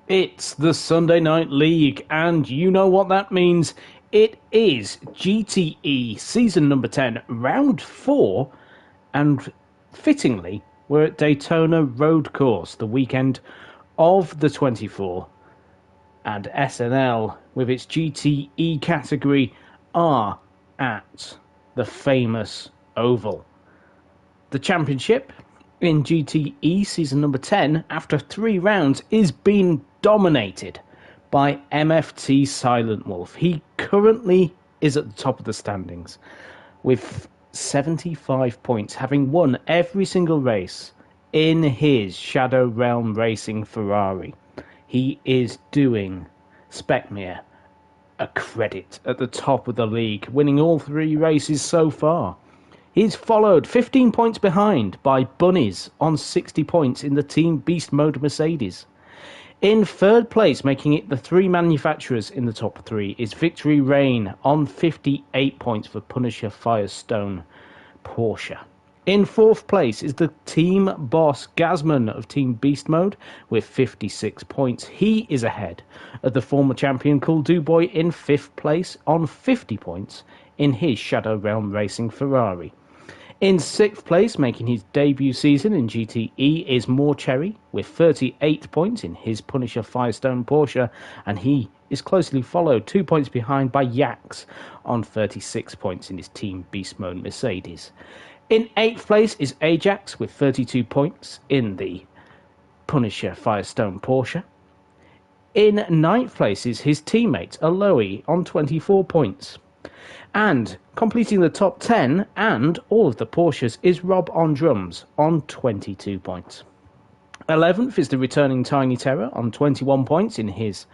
It's the Sunday Night League, and you know what that means. It is GTE Season number 10, Round 4, and fittingly, we're at Daytona Road Course, the weekend of the 24, and SNL, with its GTE category, are at the famous Oval. The championship in GTE Season number 10, after 3 rounds, is being dominated by MFT Silent Wolf. He currently is at the top of the standings with 75 points, having won every single race in his Shadow Realm Racing Ferrari. He is doing Specmere a credit at the top of the league, winning all 3 races so far. He's followed 15 points behind by Bunnies on 60 points in the Team Beast Mode Mercedes. In third place, making it the 3 manufacturers in the top 3, is Victory Rain on 58 points for Punisher Firestone Porsche. In fourth place is the Team Boss Gazman of Team Beast Mode with 56 points. He is ahead of the former champion Cool Boy in fifth place on 50 points in his Shadow Realm Racing Ferrari. In sixth place, making his debut season in GTE, is More Cherry with 38 points in his Punisher Firestone Porsche, and he is closely followed 2 points behind by Yax on 36 points in his Team Beast Mode Mercedes. In eighth place is Ajax with 32 points in the Punisher Firestone Porsche. In ninth place is his teammate Aloe on 24 points. And completing the top 10 and all of the Porsches is Rob on drums on 22 points. 11th is the returning Tiny Terror on 21 points in his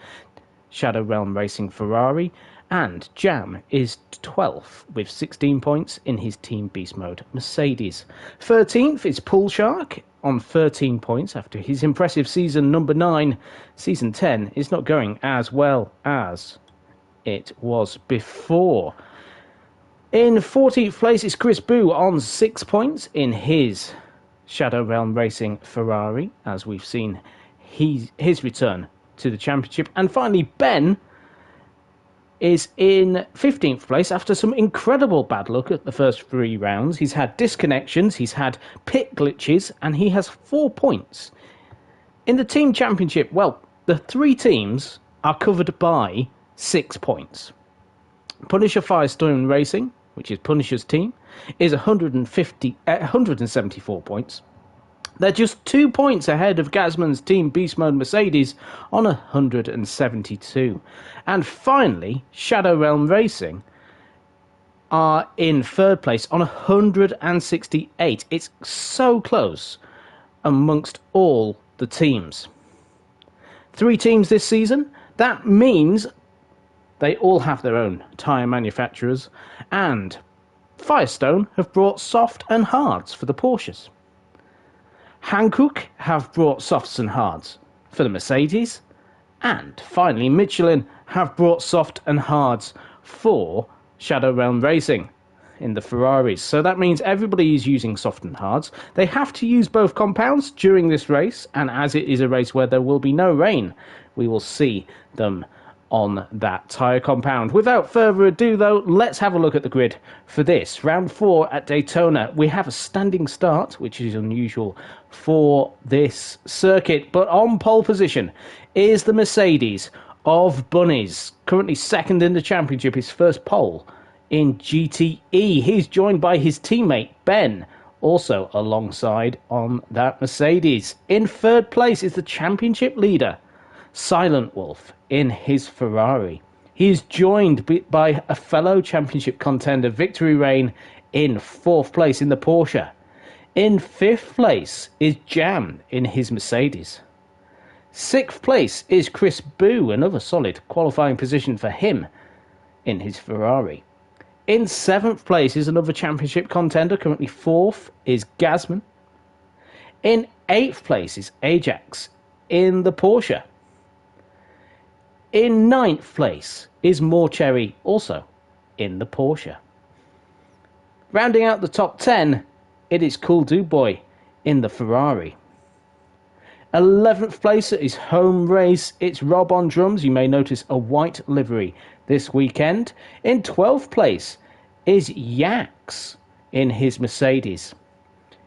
Shadow Realm Racing Ferrari. And Jam is 12th with 16 points in his Team Beast Mode Mercedes. 13th is Pool Shark on 13 points after his impressive season number 9. Season 10 is not going as well as it was before. In 14th place is Chris Boo on 6 points in his Shadow Realm Racing Ferrari, as we've seen his return to the championship. And finally, Ben is in 15th place after some incredible bad luck at the first 3 rounds. He's had disconnections, he's had pit glitches, and he has 4 points. In the team championship, well, the 3 teams are covered by 6 points. Punisher Firestone Racing, which is Punisher's team, is 174 points. They're just 2 points ahead of Gazman's Team Beast Mode Mercedes on 172. And finally, Shadow Realm Racing are in third place on 168. It's so close amongst all the teams. 3 teams this season. That means they all have their own tyre manufacturers, and Firestone have brought soft and hards for the Porsches. Hankook have brought softs and hards for the Mercedes, and finally Michelin have brought soft and hards for Shadow Realm Racing in the Ferraris. So that means everybody is using soft and hards. They have to use both compounds during this race, and as it is a race where there will be no rain, we will see them on that tyre compound. Without further ado, though, let's have a look at the grid for this. Round 4 at Daytona. We have a standing start, which is unusual for this circuit, but on pole position is the Mercedes of Bunnies, currently second in the championship, his first pole in GTE. He's joined by his teammate, Ben, also alongside on that Mercedes. In third place is the championship leader, Silent Wolf, in his Ferrari. He is joined by a fellow championship contender, Victory Rain, in fourth place in the Porsche. In fifth place is Jam in his Mercedes. Sixth place is Chris Boo, another solid qualifying position for him in his Ferrari. In seventh place is another championship contender, currently fourth is Gazman. In eighth place is Ajax in the Porsche. In ninth place is More Cherry, also in the Porsche. Rounding out the top 10, it is Cool Boy in the Ferrari. 11th place at his home race, it's Rob on drums. You may notice a white livery this weekend. In 12th place is Yax in his Mercedes.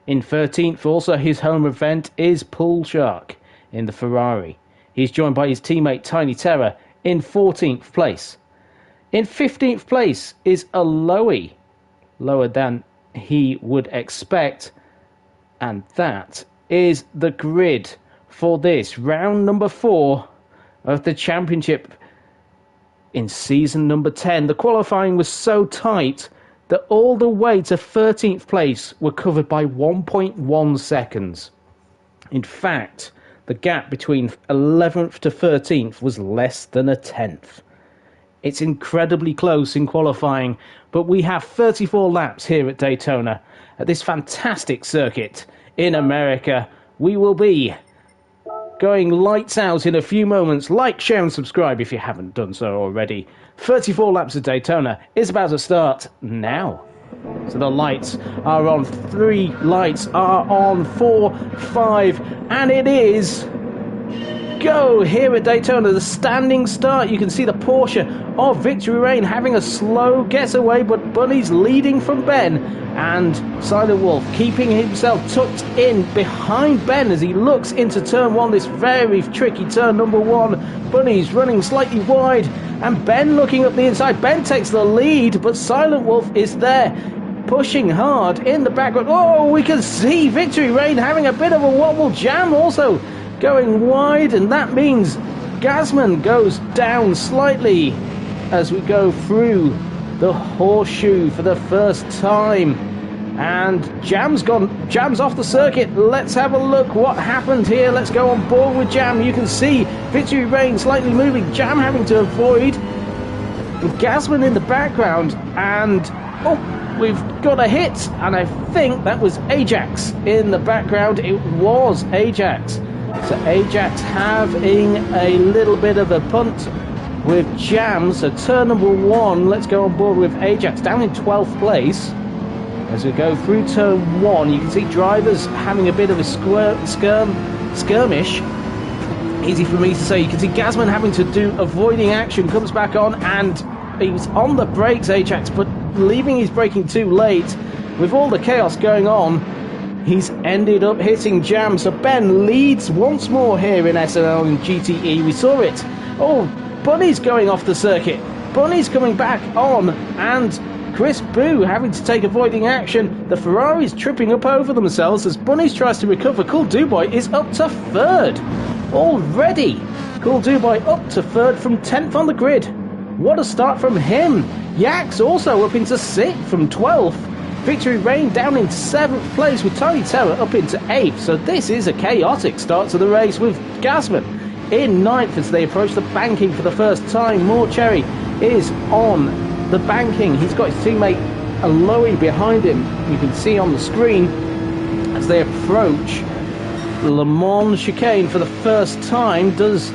In 13th, also his home event, is Pool Shark in the Ferrari. He's joined by his teammate Tiny Terror in 14th place. In 15th place is Aloe, lower than he would expect. And that is the grid for this round number 4 of the championship in season number 10. The qualifying was so tight that all the way to 13th place were covered by 1.1 seconds. In fact, the gap between 11th to 13th was less than a tenth. It's incredibly close in qualifying, but we have 34 laps here at Daytona at this fantastic circuit in America. We will be going lights out in a few moments. Like, share and subscribe if you haven't done so already. 34 laps of Daytona is about to start now. So the lights are on, 3 lights are on, 4, 5, and it is go here at Daytona. The standing start. You can see the Porsche of Victory Lane having a slow getaway, but Bunny's leading from Ben, and Silent Wolf keeping himself tucked in behind Ben as he looks into turn 1, this very tricky turn number 1. Bunny's running slightly wide, and Ben looking up the inside. Ben takes the lead, but Silent Wolf is there pushing hard in the background. Oh, we can see Victory Lane having a bit of a wobble. Jam also going wide, and that means Gazman goes down slightly as we go through the horseshoe for the first time, and Jam's off the circuit. Let's have a look what happened here. Let's go on board with Jam. You can see Victory Lane slightly moving, Jam having to avoid, with Gazman in the background, and we've got a hit, and I think that was Ajax in the background. It was Ajax. So Ajax having a little bit of a punt with Jam. So turn number 1, let's go on board with Ajax down in 12th place. As we go through turn 1, you can see drivers having a bit of a skirmish. Easy for me to say. You can see Gazman having to do avoiding action, comes back on, and he's on the brakes, Ajax, but leaving his braking too late. With all the chaos going on, he's ended up hitting Jam. So Ben leads once more here in SNL GTE. We saw it. Oh, Bunny's going off the circuit. Bunny's coming back on, and Chris Boo having to take avoiding action. The Ferraris tripping up over themselves as Bunny's tries to recover. Cool Dubois is up to 3rd already. Cool Dubois up to 3rd from 10th on the grid. What a start from him. Yax also up into 6th from 12th. Victory Lane down into 7th place with Tiny Terror up into 8th. So this is a chaotic start to the race with Gazman in 9th as they approach the banking for the first time. More Cherry is on the banking. He's got his teammate Aloe behind him. You can see on the screen as they approach Le Mans chicane for the first time. Does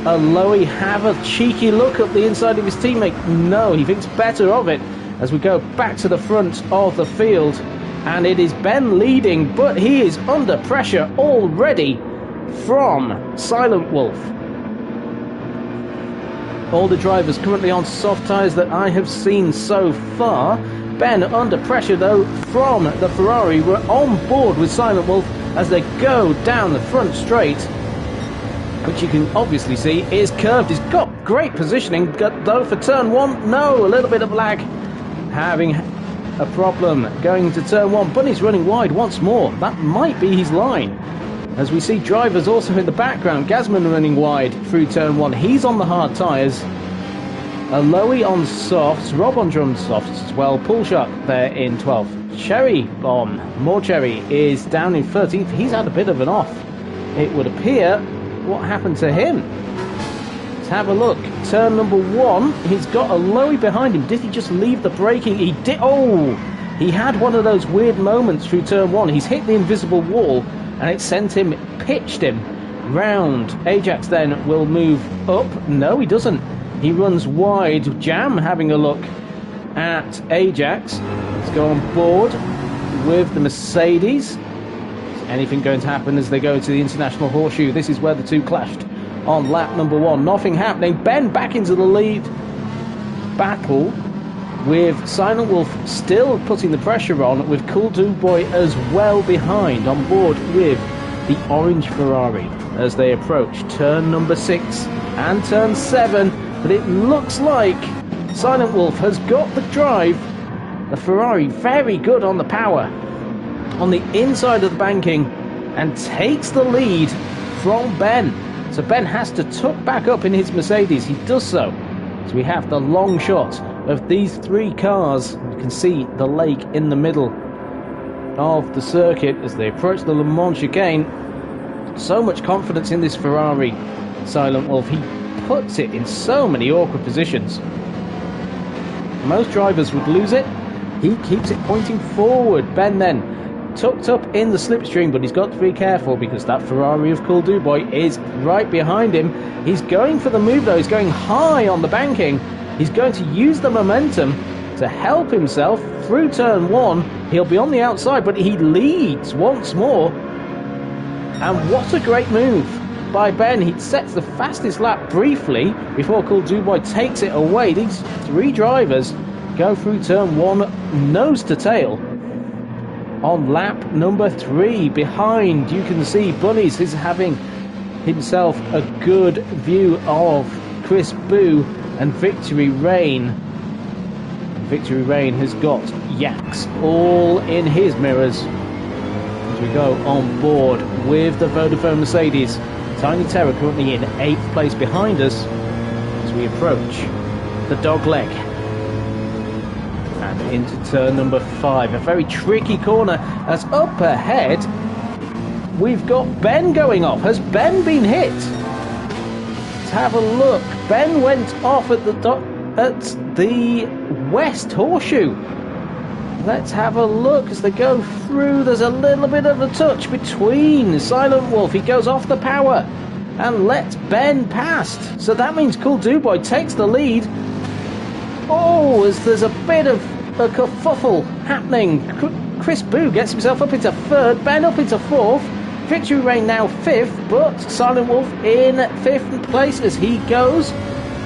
Aloe have a cheeky look up the inside of his teammate? No, he thinks better of it as we go back to the front of the field, and it is Ben leading, but he is under pressure already from Silent Wolf. All the drivers currently on soft tyres that I have seen so far. Ben under pressure though from the Ferrari. We're on board with Silent Wolf as they go down the front straight, which you can obviously see is curved. He's got great positioning though for turn 1. No, a little bit of lag. Having a problem going to turn 1. Bunny's running wide once more. That might be his line. As we see drivers also in the background. Gazman running wide through turn 1. He's on the hard tyres. Aloe on softs. Rob on drum softs as well. Pool Shark there in 12th. Cherry on. More Cherry is down in 13th. He's had a bit of an off, it would appear. What happened to him? Let's have a look. Turn number 1. He's got Aloe behind him. Did he just leave the braking? He did. Oh, he had one of those weird moments through turn 1. He's hit the invisible wall, and it sent him, pitched him round. Ajax then will move up. No, he doesn't. He runs wide. Jam having a look at Ajax. Let's go on board with the Mercedes. anything going to happen as they go to the International Horseshoe? This is where the two clashed on lap number 1. Nothing happening. Ben back into the lead battle with Silent Wolf still putting the pressure on, with Cool Dude Boy as well behind on board with the orange Ferrari as they approach turn number 6 and turn 7. But it looks like Silent Wolf has got the drive. The Ferrari very good on the power on the inside of the banking and takes the lead from Ben. So Ben has to tuck back up in his Mercedes. He does so. So we have the long shot of these 3 cars. You can see the lake in the middle of the circuit as they approach the Le Mans chicane. So much confidence in this Ferrari. Silent Wolf, he puts it in so many awkward positions. Most drivers would lose it. He keeps it pointing forward. Ben then tucked up in the slipstream, but he's got to be careful because that Ferrari of Cool Dude Boy is right behind him. He's going for the move though. He's going high on the banking. He's going to use the momentum to help himself through turn 1. He'll be on the outside, but he leads once more. And what a great move by Ben. He sets the fastest lap briefly before Cool Dude Boy takes it away. These 3 drivers go through turn 1 nose to tail. On lap number 3, behind, you can see Bunnies is having himself a good view of Chris Boo and Victory Rain. Victory Rain has got Yaks all in his mirrors as we go on board with the Vodafone Mercedes. Tiny Terror currently in 8th place behind us as we approach the dog leg. And into turn number 5, a very tricky corner as up ahead we've got Ben going off. Has Ben been hit? Let's have a look. Ben went off at the West Horseshoe. Let's have a look as they go through. There's a little bit of a touch between Silent Wolf. He goes off the power and lets Ben past. So that means Cool Dude Boy takes the lead. Oh, as there's a bit of a kerfuffle happening. Chris Boo gets himself up into 3rd, Ben up into 4th, Victory Rain now 5th, but Silent Wolf in 5th place as he goes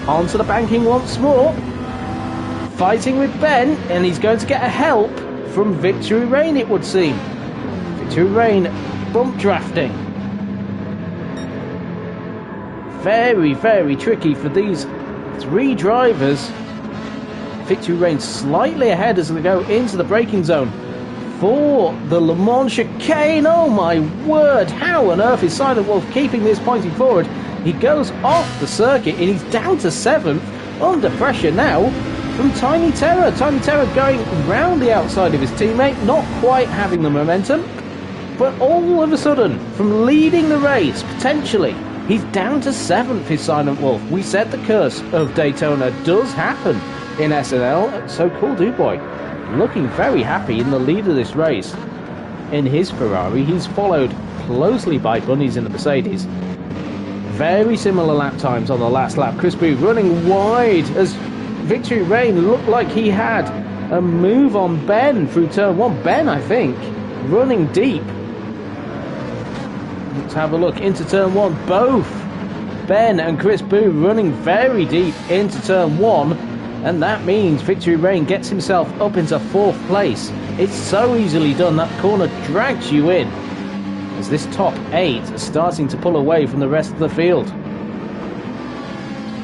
onto the banking once more, fighting with Ben, and he's going to get a help from Victory Rain, it would seem. Victory Rain bump drafting. Very, very tricky for these 3 drivers. Victory Rain slightly ahead as they go into the braking zone for the Le Mans chicane. Oh my word, how on earth is Silent Wolf keeping this pointing forward? He goes off the circuit and he's down to 7th, under pressure now from Tiny Terror. Tiny Terror going round the outside of his teammate, not quite having the momentum, but all of a sudden, from leading the race, potentially, he's down to 7th, is Silent Wolf. We said the curse of Daytona does happen in SNL, so Cool Dude Boy looking very happy in the lead of this race in his Ferrari. He's followed closely by Bunnies in the Mercedes. Very similar lap times on the last lap. Chris Boo running wide as Victory Rain looked like he had a move on Ben through turn 1. Ben, I think, running deep. Let's have a look into turn 1. Both Ben and Chris Boo running very deep into turn 1. And that means Victory Rain gets himself up into 4th place. It's so easily done. That corner drags you in as this top 8 is starting to pull away from the rest of the field.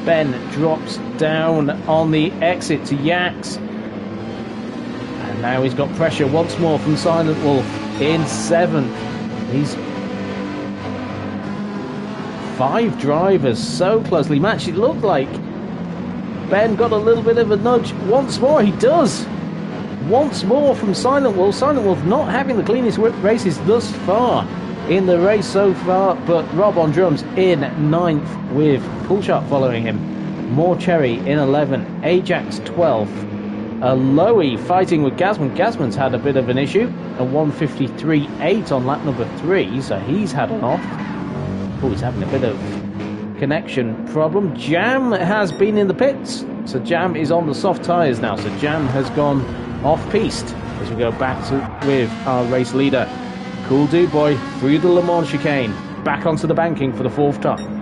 Ben drops down on the exit to Yaks. And now he's got pressure once more from Silent Wolf in 7th. He's 5 drivers so closely matched. It looked like Ben got a little bit of a nudge once more. He does. Once more from Silent Wolf. Silent Wolf not having the cleanest races thus far in the race so far, but Rob on drums in 9th with Poolshark following him. More Cherry in 11th. Ajax 12th. Aloe fighting with Gasman. Gasman's had a bit of an issue. A 1:53.8 on lap number 3, so he's had an off. Oh, he's having a bit of connection problem. Jam has been in the pits, so Jam is on the soft tyres now, so Jam has gone off piste as we go back with our race leader Cool Dude Boy through the Le Mans chicane, back onto the banking for the 4th time.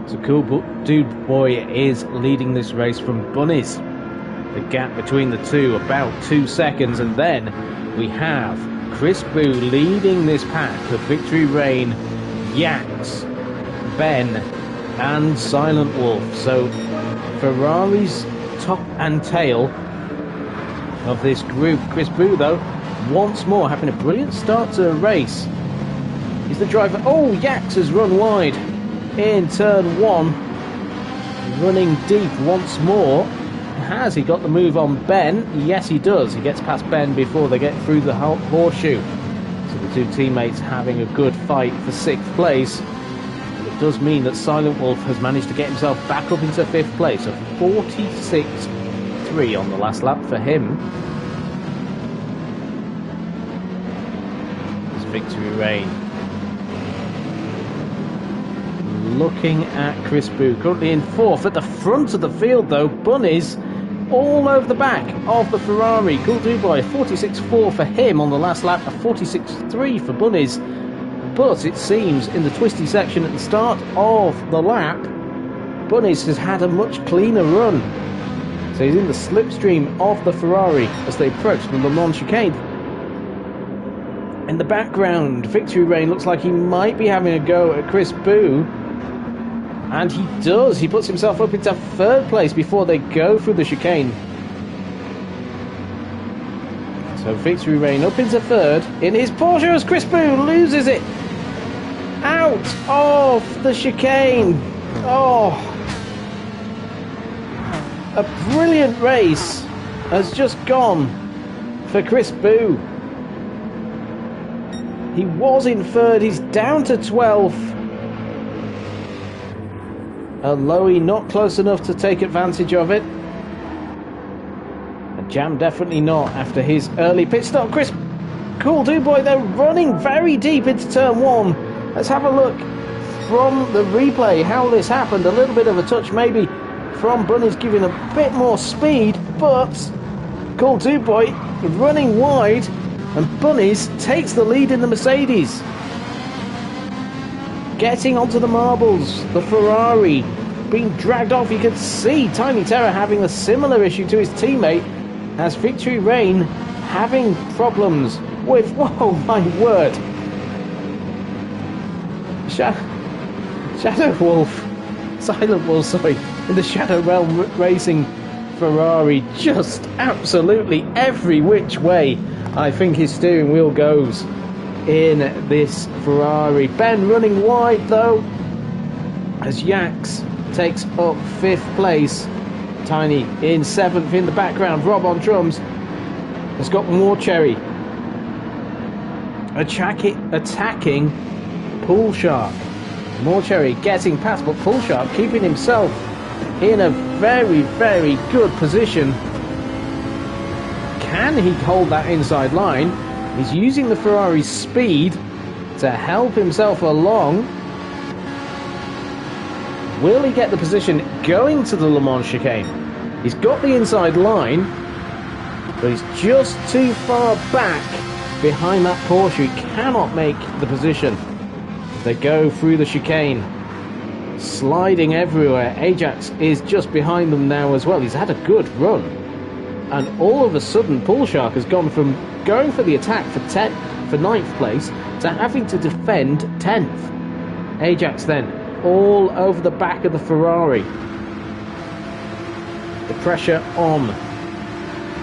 So Cool Dude Boy is leading this race from Bunnies. The gap between the two about 2 seconds, and then we have Chris Boo leading this pack of Victory Rain, Yax, Ben and Silent Wolf. So Ferrari's top and tail of this group. Chris Boo though once more having a brilliant start to a race. He's the driver. Oh, Yax has run wide in turn 1, running deep once more. Has he got the move on Ben? Yes, he does. He gets past Ben before they get through the horseshoe. So the two teammates having a good fight for 6th place. But it does mean that Silent Wolf has managed to get himself back up into 5th place. A 46.3 on the last lap for him. It's Victory Rain. Looking at Chris Boo, currently in 4th. At the front of the field though, Bunnies all over the back of the Ferrari. Cool Dude Boy, 46.4 for him on the last lap, a 46.3 for Bunnies. But it seems in the twisty section at the start of the lap, Bunnies has had a much cleaner run. So he's in the slipstream of the Ferrari as they approach the Le Mans chicane. In the background, Victory Rain looks like he might be having a go at Chris Boo. And he does. He puts himself up into 3rd place before they go through the chicane. So Victory Rain up into 3rd in his Porsche as Chris Boo loses it out of the chicane. Oh, a brilliant race has just gone for Chris Boo. He was in 3rd. He's down to 12th. Lowy not close enough to take advantage of it. And Jam definitely not after his early pit stop. Chris Cool Dude Boy, they're running very deep into turn 1. Let's have a look from the replay how this happened. A little bit of a touch maybe from Bunnies giving a bit more speed, but Cool Dude Boy running wide and Bunnies takes the lead in the Mercedes. Getting onto the marbles, the Ferrari being dragged off. You could see Tiny Terror having a similar issue to his teammate as Victory Rain having problems with, whoa, my word, Shadow Wolf, Silent Wolf, sorry, in the Shadow Realm Racing Ferrari, just absolutely every which way I think his steering wheel goes in this Ferrari. Ben running wide though as Yax takes up 5th place. Tiny in 7th in the background. Rob on drums has got more Cherry attacking Pool Shark. More Cherry getting past, but Pool Shark keeping himself in a very, very good position. Can he hold that inside line? He's using the Ferrari's speed to help himself along. Will he get the position going to the Le Mans chicane? He's got the inside line, but he's just too far back behind that Porsche. He cannot make the position. They go through the chicane, sliding everywhere. Ajax is just behind them now as well. He's had a good run. And all of a sudden, Pool Shark has gone from going for the attack for 9th place to having to defend 10th. Ajax then all over the back of the Ferrari. The pressure on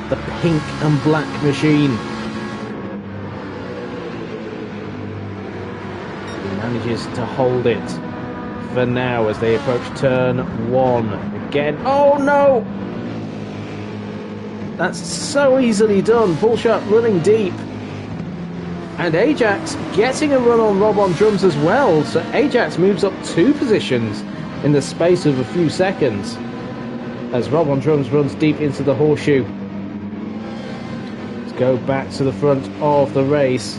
the pink and black machine. He manages to hold it for now as they approach turn 1 again. Oh no! That's so easily done. Pool Shark running deep. And Ajax getting a run on Rob on drums as well. So Ajax moves up 2 positions in the space of a few seconds as Rob on drums runs deep into the horseshoe. Let's go back to the front of the race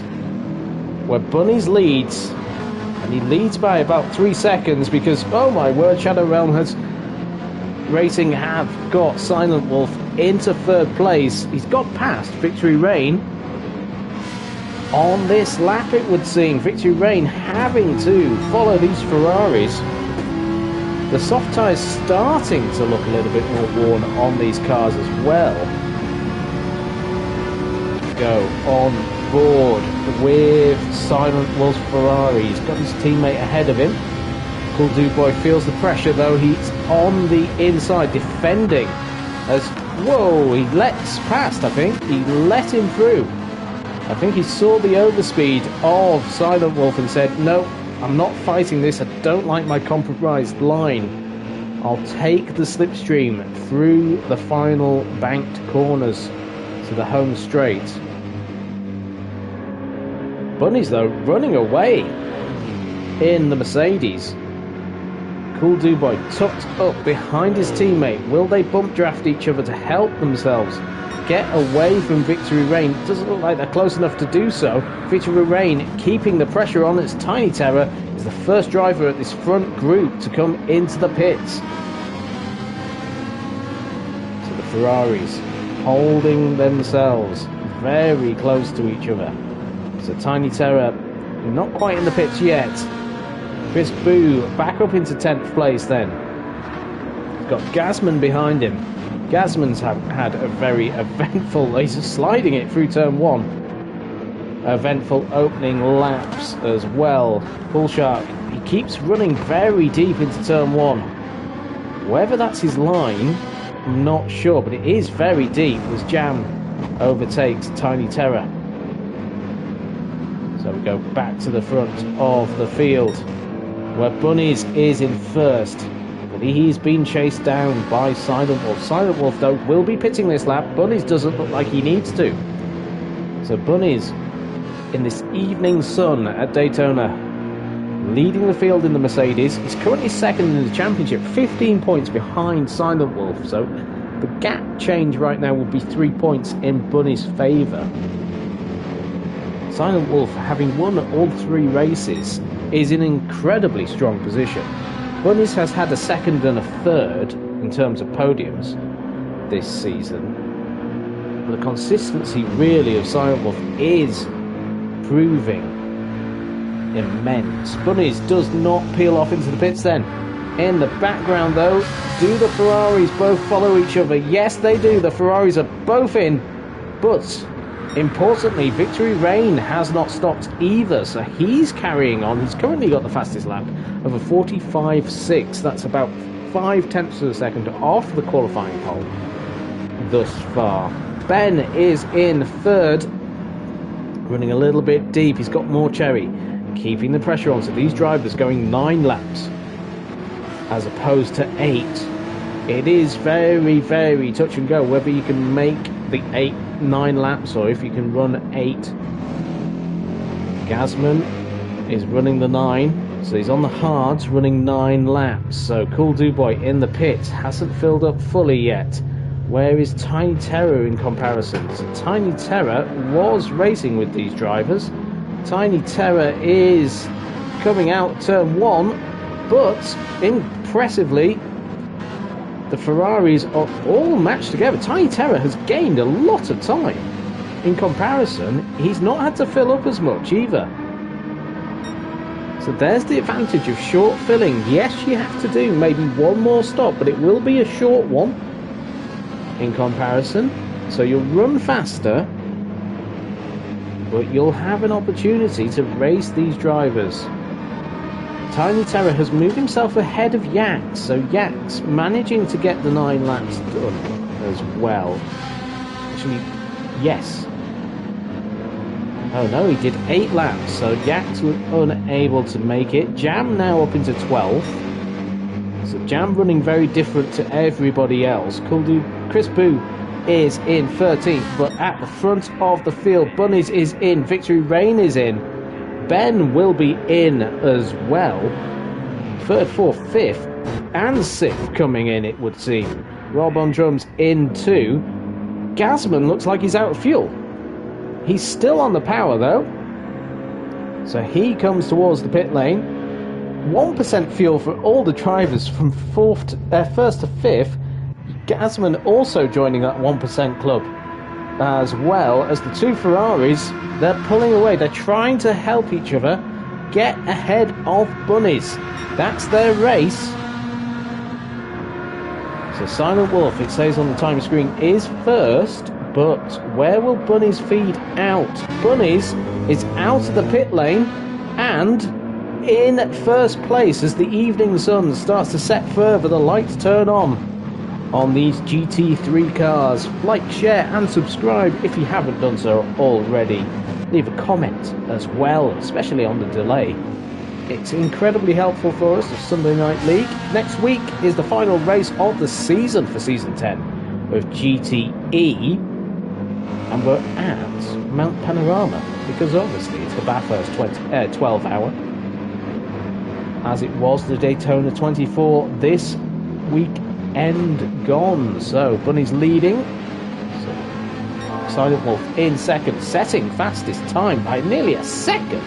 where Bunnies leads And he leads by about 3 seconds because, oh my word, Shadow Realm has... Racing have got Silent Wolf into 3rd place. He's got past Victory Rain on this lap, it would seem. Victory Rain having to follow these Ferraris. The soft tyres starting to look a little bit more worn on these cars as well. Go on board with Silent Wolf's Ferrari. He's got his teammate ahead of him. Cool Dude Boy feels the pressure though. He's on the inside defending as, whoa, he lets past, I think. He let him through. I think he saw the overspeed of Silent Wolf and said, no, I'm not fighting this. I don't like my compromised line. I'll take the slipstream through the final banked corners to the home straight. Bunny's, though, running away in the Mercedes. Cool Dude Boy tucked up behind his teammate. Will they bump draft each other to help themselves get away from Victory Rain? It doesn't look like they're close enough to do so. Victory Rain keeping the pressure on as Tiny Terror is the first driver at this front group to come into the pits. So the Ferraris holding themselves very close to each other. So Tiny Terror not quite in the pits yet. Chris Boo back up into 10th place then. He's got Gasman behind him. Gasman's had a very eventful, he's sliding it through turn 1. Eventful opening laps as well. Bull Shark, he keeps running very deep into turn 1. Whether that's his line, I'm not sure, but it is very deep as Jam overtakes Tiny Terror. So we go back to the front of the field, where Bunnies is in first. But he's been chased down by Silent Wolf. Silent Wolf, though, will be pitting this lap. Bunnies doesn't look like he needs to. So Bunnies, in this evening sun at Daytona, leading the field in the Mercedes. He's currently second in the championship, 15 points behind Silent Wolf. So the gap change right now will be 3 points in Bunny's favour. Silent Wolf, having won all 3 races, is in an incredibly strong position. Bunnies has had a 2nd and a 3rd in terms of podiums this season. The consistency really of Silent Wolf is proving immense. Bunnies does not peel off into the pits then. In the background though, do the Ferraris both follow each other? Yes they do, the Ferraris are both in, but importantly, Victory Rain has not stopped either, so he's carrying on. He's currently got the fastest lap of a 45.6. That's about 0.5 of a second off the qualifying pole thus far. Ben is in 3rd, running a little bit deep. He's got more cherry, keeping the pressure on. So these drivers going 9 laps as opposed to 8. It is very, very touch and go whether you can make the 9 laps or if you can run 8. Gasman is running the 9, so he's on the hards running 9 laps. So Cool Dude Boy in the pits hasn't filled up fully yet. Where is Tiny Terror in comparison? So Tiny Terror was racing with these drivers. Tiny Terror is coming out turn 1, but impressively the Ferraris are all matched together. Tiny Terror has gained a lot of time. In comparison, he's not had to fill up as much either. So there's the advantage of short filling. Yes, you have to do maybe one more stop, but it will be a short one in comparison. So you'll run faster, but you'll have an opportunity to race these drivers. Tiny Terror has moved himself ahead of Yax, so Yax managing to get the 9 laps done as well. Actually, yes. Oh no, he did 8 laps, so Yax was unable to make it. Jam now up into 12th. So Jam running very different to everybody else. Chris Boo is in 13th, but at the front of the field, Bunnies is in, Victory Rain is in. Ben will be in as well. 3rd, 4th, 5th, and 6th coming in, it would seem. Rob on drums in 2. Gasman looks like he's out of fuel. He's still on the power though. So he comes towards the pit lane. 1% fuel for all the drivers from first to fifth. Gasman also joining that 1% club, as well as the two Ferraris. They're pulling away. They're trying to help each other get ahead of Bunnies. That's their race. So Silent Wolf, it says on the time screen, is first, but where will Bunnies feed out? Bunnies is out of the pit lane and in first place as the evening sun starts to set further. The lights turn on these GT3 cars. Like, share and subscribe if you haven't done so already. Leave a comment as well, especially on the delay. It's incredibly helpful for us, the Sunday Night League. Next week is the final race of the season for Season 10 of GTE. And we're at Mount Panorama, because obviously it's the Bathurst 12 hour. As it was the Daytona 24 this weekend gone. So Bunny's leading. Silent Wolf in second, setting fastest time by nearly a second.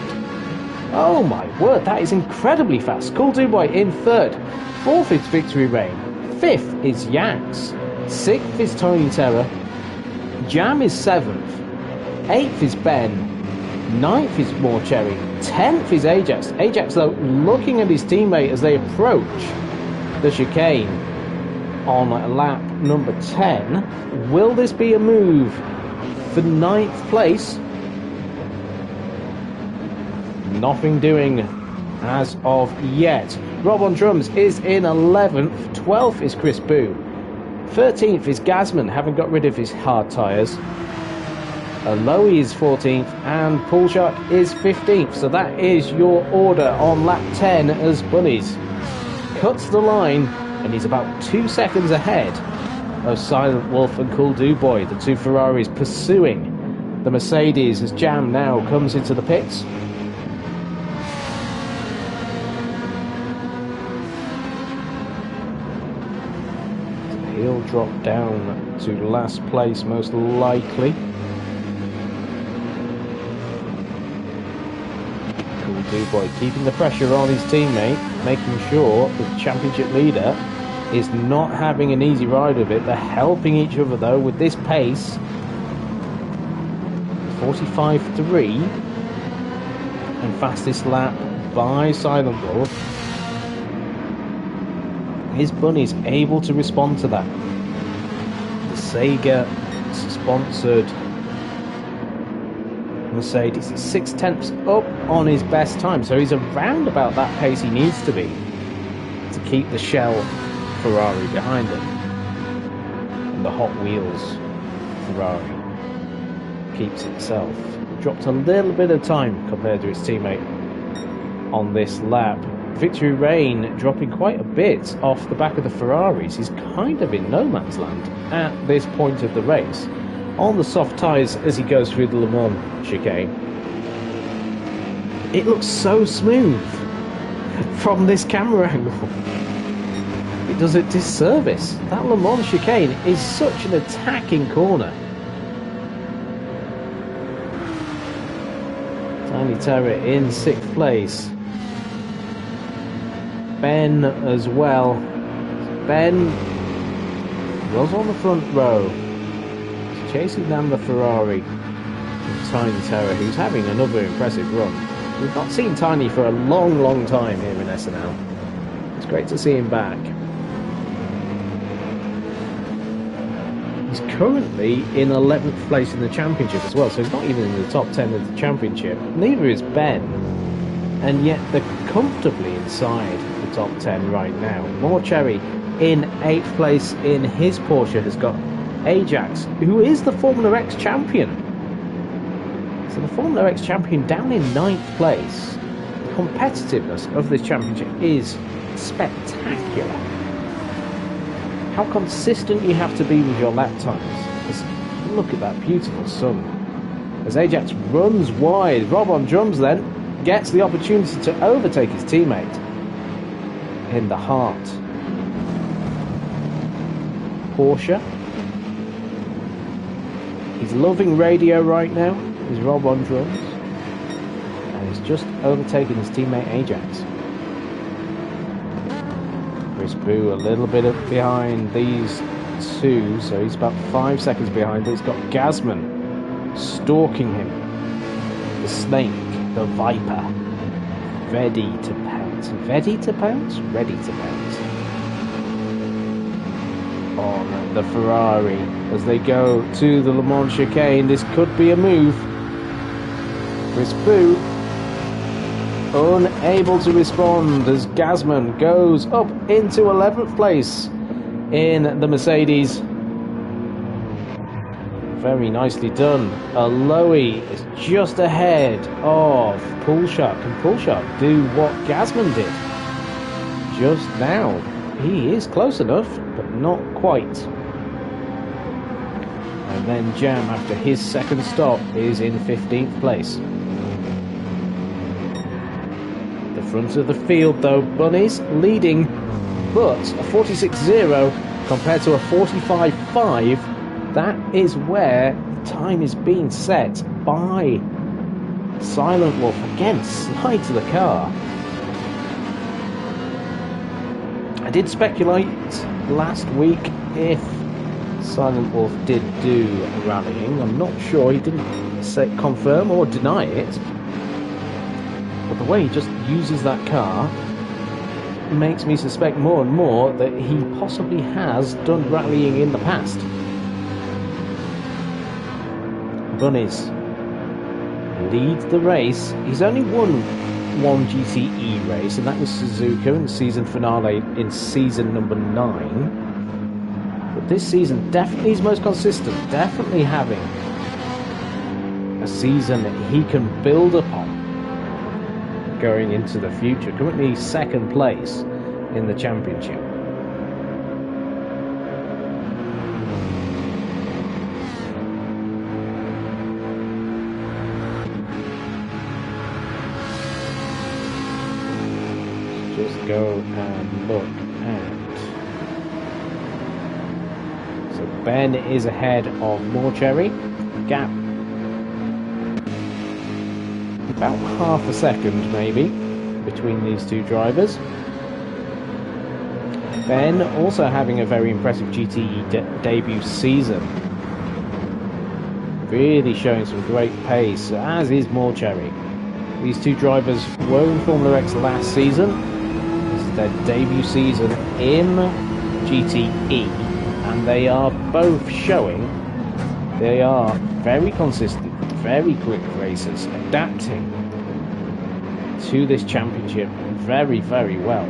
Oh my word, that is incredibly fast. Cool Duboy in third. Fourth is Victory Rain. Fifth is Yax. Sixth is Tiny Terror. Jam is seventh. Eighth is Ben. Ninth is More Cherry. 10th is Ajax. Ajax, though, looking at his teammate as they approach the chicane on lap number 10. Will this be a move for 9th place? Nothing doing as of yet. Rob on drums is in 11th. 12th is Chris Boo. 13th is Gasman, having got rid of his hard tyres. Lowy is 14th and Paul Shark is 15th. So that is your order on lap 10 as Bunnies cuts the line and he's about 2 seconds ahead of Silent Wolf and Cool Duboy, the two Ferraris pursuing the Mercedes as Jam now comes into the pits. He'll drop down to last place most likely. Cool Duboy keeping the pressure on his teammate, making sure the championship leader is not having an easy ride of it. They're helping each other though with this pace. 45.3 and fastest lap by Silent Wolf. Is Bunnies able to respond to that? The Sega sponsored Mercedes is 6/10 up on his best time, so he's around about that pace he needs to be to keep the Shell Ferrari behind him. And the Hot Wheels Ferrari keeps itself. Dropped a little bit of time compared to his teammate on this lap. Victory Rain dropping quite a bit off the back of the Ferraris. He's kind of in no man's land at this point of the race. On the soft tyres as he goes through the Le Mans chicane. It looks so smooth from this camera angle. It does it disservice. That Le Mans chicane is such an attacking corner. Tiny Terror in 6th place. Ben as well. Ben was on the front row. He's chasing down the Ferrari. Tiny Terror, who's having another impressive run. We've not seen Tiny for a long, long time here in SNL. It's great to see him back. He's currently in 11th place in the championship as well, so he's not even in the top 10 of the championship. Neither is Ben. And yet they're comfortably inside the top 10 right now. More Cherry in 8th place in his Porsche has got Ajax, who is the Formula X champion. So the Formula X champion down in 9th place. The competitiveness of this championship is spectacular. How consistent you have to be with your lap times. Just look at that beautiful sun. As Ajax runs wide, Rob on drums then gets the opportunity to overtake his teammate in the heart. Porsche. He's loving radio right now. He's Rob on drums. And he's just overtaken his teammate Ajax. Chris Boo a little bit up behind these two, so he's about 5 seconds behind, but he's got Gazman stalking him. The snake, the viper, ready to pounce. Ready to pounce? Ready to pounce. On the Ferrari as they go to the Le Mans chicane. This could be a move. Chris Boo unable to respond as Gazman goes up into 11th place in the Mercedes. Very nicely done. Lowy is just ahead of Poolshark. Can Poolshark do what Gazman did just now? He is close enough, but not quite. And then Jam, after his second stop, is in 15th place. The front of the field, though, Bunnies leading, but a 46.0 compared to a 45.5. That is where the time is being set by Silent Wolf. Again, slide to the car. I did speculate last week if Silent Wolf did do rallying. I'm not sure. He didn't say confirm or deny it. But the way he just uses that car makes me suspect more and more that he possibly has done rallying in the past. Bunnies leads the race. He's only won one GTE race, and that was Suzuka in the season finale in season number 9. But this season, definitely his most consistent, definitely having a season that he can build upon going into the future. Currently second place in the championship. Just go and look at. So Ben is ahead of Morcherry. Gap about half a second maybe between these two drivers. Ben also having a very impressive GTE debut season. Really showing some great pace, as is Morcherry. These two drivers were in Formula X last season. This is their debut season in GTE, and they are both showing they are very consistent, very quick racers, adapting to this championship very, very well.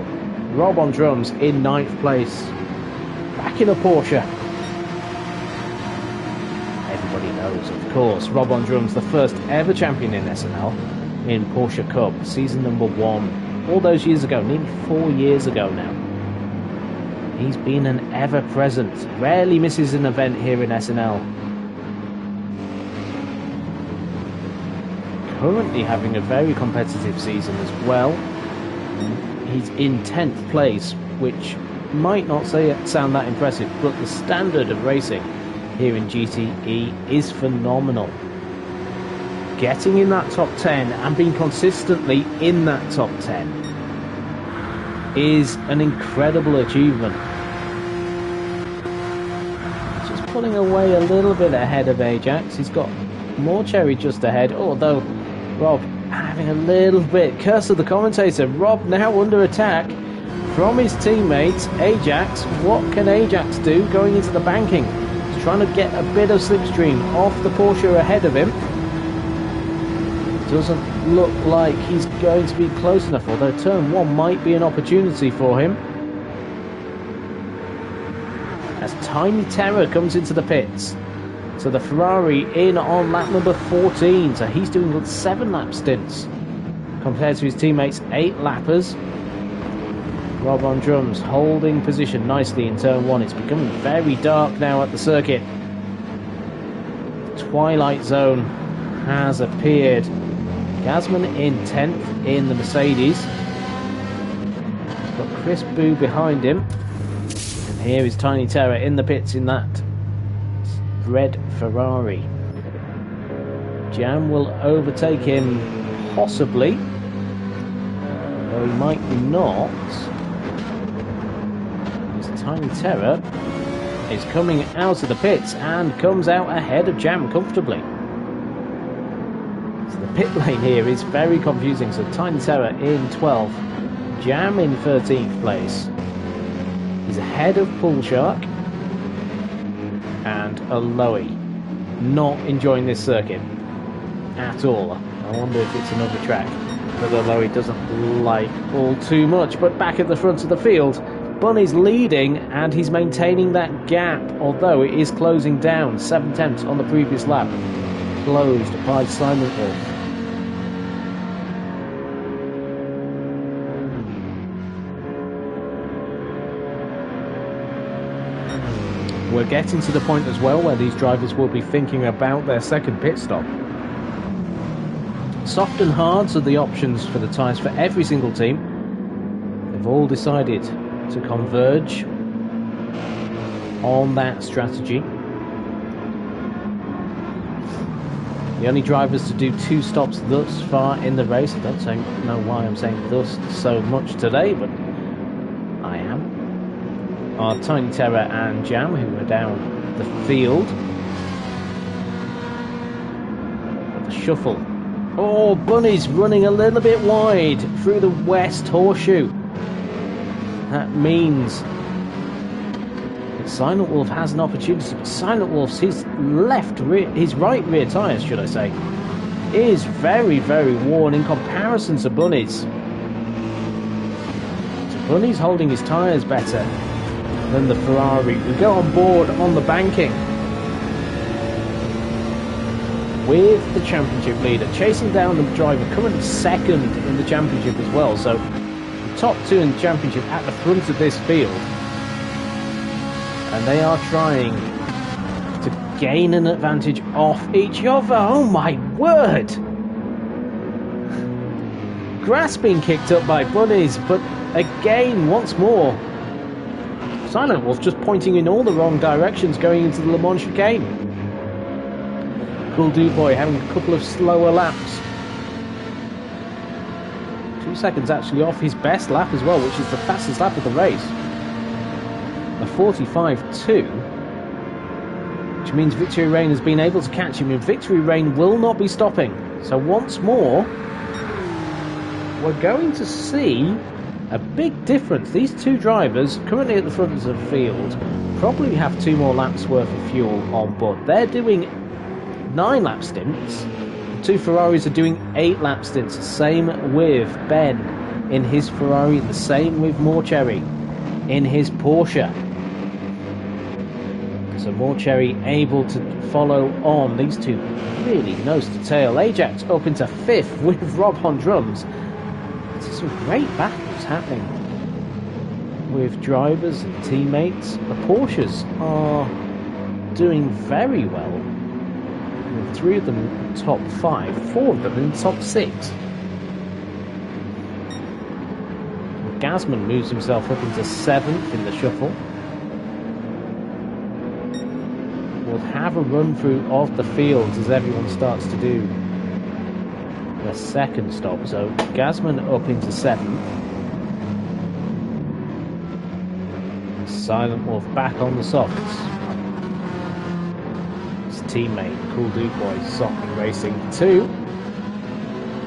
Rob on drums in 9th place, back in a Porsche. Everybody knows, of course, Rob on drums, the first ever champion in SNL in Porsche Cup, season number 1, all those years ago, nearly 4 years ago now. He's been an ever-present, rarely misses an event here in SNL. Currently having a very competitive season as well. He's in 10th place, which might not sound that impressive, but the standard of racing here in GTE is phenomenal. Getting in that top 10 and being consistently in that top 10 is an incredible achievement. Just pulling away a little bit ahead of Ajax. He's got Morcherry just ahead, although Rob having a little bit. Curse of the commentator. Rob now under attack from his teammates. Ajax, what can Ajax do going into the banking? He's trying to get a bit of slipstream off the Porsche ahead of him. Doesn't look like he's going to be close enough, although turn 1 might be an opportunity for him. As Tiny Terror comes into the pits. So the Ferrari in on lap number 14. So he's doing 7 lap stints compared to his teammates' 8 lappers. Rob on drums holding position nicely in turn 1. It's becoming very dark now at the circuit. Twilight zone has appeared. Gazman in 10th in the Mercedes. Got Chris Boo behind him. And here is Tiny Terror in the pits in that red Ferrari. Jam will overtake him possibly, though he might not. Tiny Terror is coming out of the pits and comes out ahead of Jam comfortably. So the pit lane here is very confusing. So Tiny Terror in 12th, Jam in 13th place. He's ahead of Pool Shark and Aloe. Not enjoying this circuit at all. I wonder if it's another track that Aloe doesn't like all too much. But back at the front of the field, Bunny's leading and he's maintaining that gap, although it is closing down. 7/10 on the previous lap, closed by Silent Wolf. We're getting to the point as well where these drivers will be thinking about their second pit stop. Soft and hards are the options for the tyres for every single team. They've all decided to converge on that strategy. The only drivers to do 2 stops thus far in the race, I don't know why I'm saying thus so much today, but I am, are Tiny Terror and Jam, who are down the field. The shuffle. Oh, Bunny's running a little bit wide through the West Horseshoe. That means that Silent Wolf has an opportunity. But Silent Wolf's his right rear tyres, should I say, is very, very worn in comparison to Bunny's. So Bunny's holding his tyres better than the Ferrari. We go on board on the banking with the championship leader, chasing down the driver currently second in the championship as well. So the top 2 in the championship at the front of this field, and they are trying to gain an advantage off each other. Oh my word! Grass being kicked up by Bunnies, but again, once more, Silent Wolf just pointing in all the wrong directions going into the Le Mans chicane. Cool Dude Boy having a couple of slower laps. 2 seconds actually off his best lap as well, which is the fastest lap of the race. A 45.2, which means Victory Rain has been able to catch him, and Victory Rain will not be stopping. So once more, we're going to see a big difference. These 2 drivers currently at the front of the field probably have 2 more laps worth of fuel on board. They're doing 9 lap stints. The 2 Ferraris are doing 8 lap stints. Same with Ben in his Ferrari, the same with Morcherry in his Porsche. So Morcherry able to follow on. These 2 really nose to tail. Ajax up into 5th with Rob on drums. There's some great battles happening with drivers and teammates. The Porsches are doing very well, with 3 of them in the top 5, 4 of them in the top 6. Gasman moves himself up into 7th in the shuffle. We'll have a run through of the fields as everyone starts to do the second stop. So Gasman up into 7th. Silent Wolf back on the softs. His teammate Cool Dude Boy softly racing 2.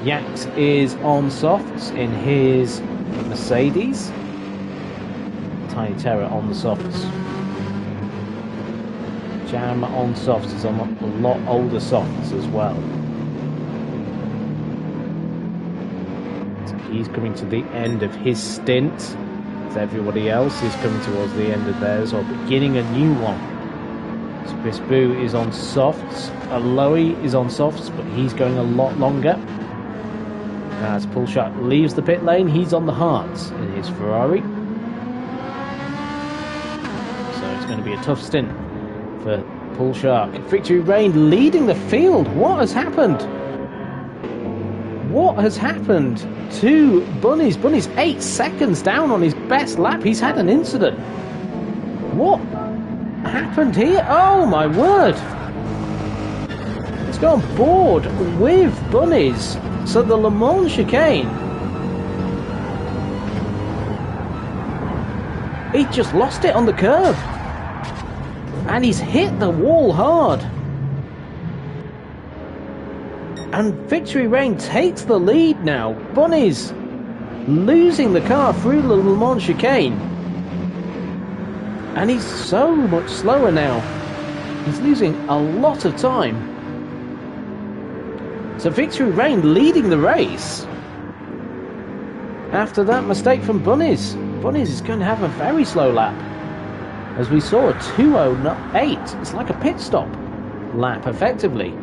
Yax is on softs in his Mercedes. Tiny Terror on the softs. Jam on softs is on a lot older softs as well. So he's coming to the end of his stint, as everybody else is coming towards the end of theirs or beginning a new one. So Chris Boo is on softs. Aloe is on softs, but he's going a lot longer. As Paul Shark leaves the pit lane, he's on the hards in his Ferrari. So it's going to be a tough stint for Paul Shark. Victory Rain leading the field. What has happened? What has happened to Bunnies? Bunnies 8 seconds down on his best lap. He's had an incident. What happened here? Oh my word! Let's go on board with Bunnies. So the Le Mans chicane He just lost it on the curve. And he's hit the wall hard. And Victory Rain takes the lead now. Bunny's losing the car through the Le Mans chicane. And he's so much slower now. He's losing a lot of time. So Victory Rain leading the race. After that mistake from Bunny's. Bunny's is going to have a very slow lap. As we saw, a 2:08. It's like a pit stop lap, effectively.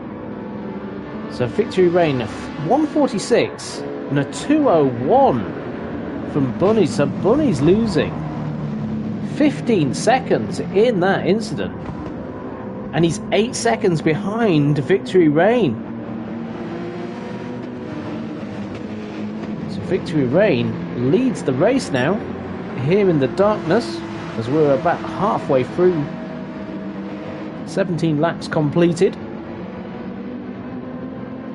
So Victory Rain, 1:46 and a 2:01 from Bunny's. So Bunny's losing 15 seconds in that incident. And he's 8 seconds behind Victory Rain. So Victory Rain leads the race now, here in the darkness, as we're about halfway through. 17 laps completed.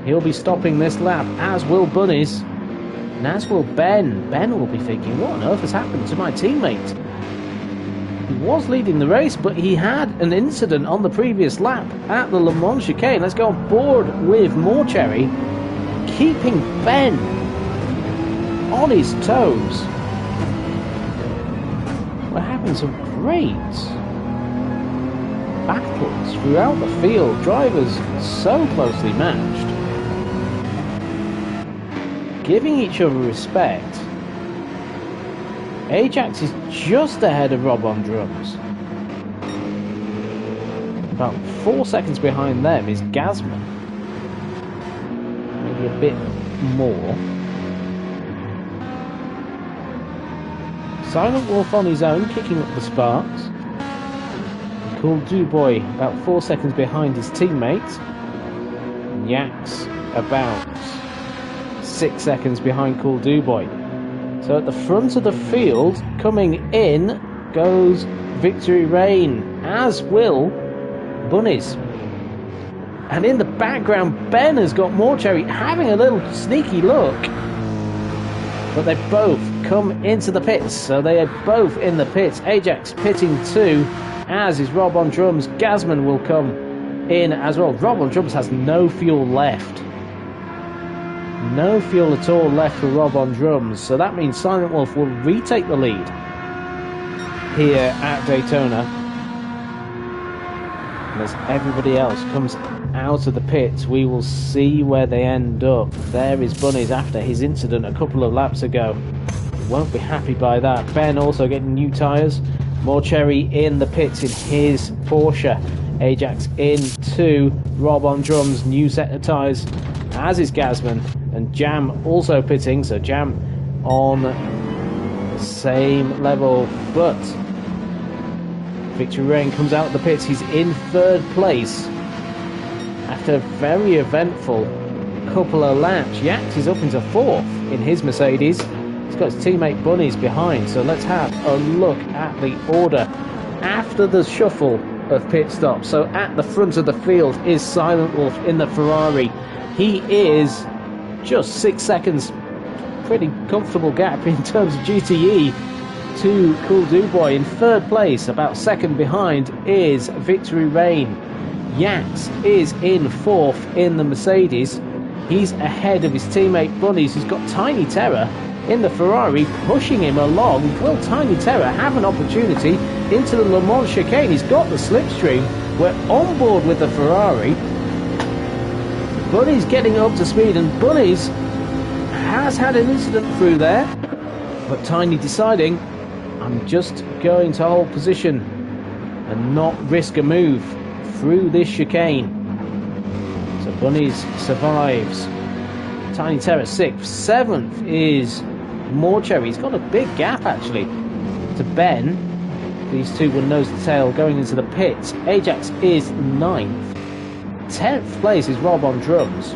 He'll be stopping this lap, as will Bunny's, and as will Ben. Ben will be thinking, what on earth has happened to my teammate? He was leading the race, but he had an incident on the previous lap at the Le Mans chicane. Let's go on board with Morcherry, keeping Ben on his toes. We're having some great battles throughout the field. Drivers so closely matched, giving each other respect. Ajax is just ahead of Rob on drums. About 4 seconds behind them is Gazman. Maybe a bit more. Silent Wolf on his own, kicking up the sparks. Cool Dubois about 4 seconds behind his teammate. Yax about 6 seconds behind Cool Dubois. So at the front of the field, coming in, goes Victory Rain, as will Bunny's. And in the background, Ben has got Morcherry having a little sneaky look. But they both come into the pits, so they are both in the pits. Ajax pitting too, as is Rob on drums. Gazman will come in as well. Rob on drums has no fuel left. No fuel at all left for Rob on drums, so that means Silent Wolf will retake the lead here at Daytona. And as everybody else comes out of the pits, we will see where they end up. There is Bunny's after his incident a couple of laps ago. Won't be happy by that. Ben also getting new tyres. Morcherry in the pits in his Porsche. Ajax in too. Rob on drums, new set of tyres, as is Gazman. And Jam also pitting, so Jam on the same level. But Victory Rain comes out of the pits. He's in third place after a very eventful couple of laps. Yax is up into fourth in his Mercedes. He's got his teammate Bunny's behind. So let's have a look at the order after the shuffle of pit stops. So at the front of the field is Silent Wolf in the Ferrari. He is just 6 seconds, pretty comfortable gap in terms of GTE to Cool Dubois. In third place, about second behind, is Victory Rain. Yax is in fourth in the Mercedes. He's ahead of his teammate Bunny's, who's got Tiny Terror in the Ferrari pushing him along. Will Tiny Terror have an opportunity into the Le Mans chicane? He's got the slipstream. We're on board with the Ferrari. Bunny's getting up to speed, and Bunny's has had an incident through there, but Tiny deciding, I'm just going to hold position and not risk a move through this chicane. So Bunny's survives. Tiny Terror 6th. 7th is Morcherry. He's got a big gap actually to Ben. These two will nose to tail going into the pits. Ajax is 9th. 10th place is Rob on drums.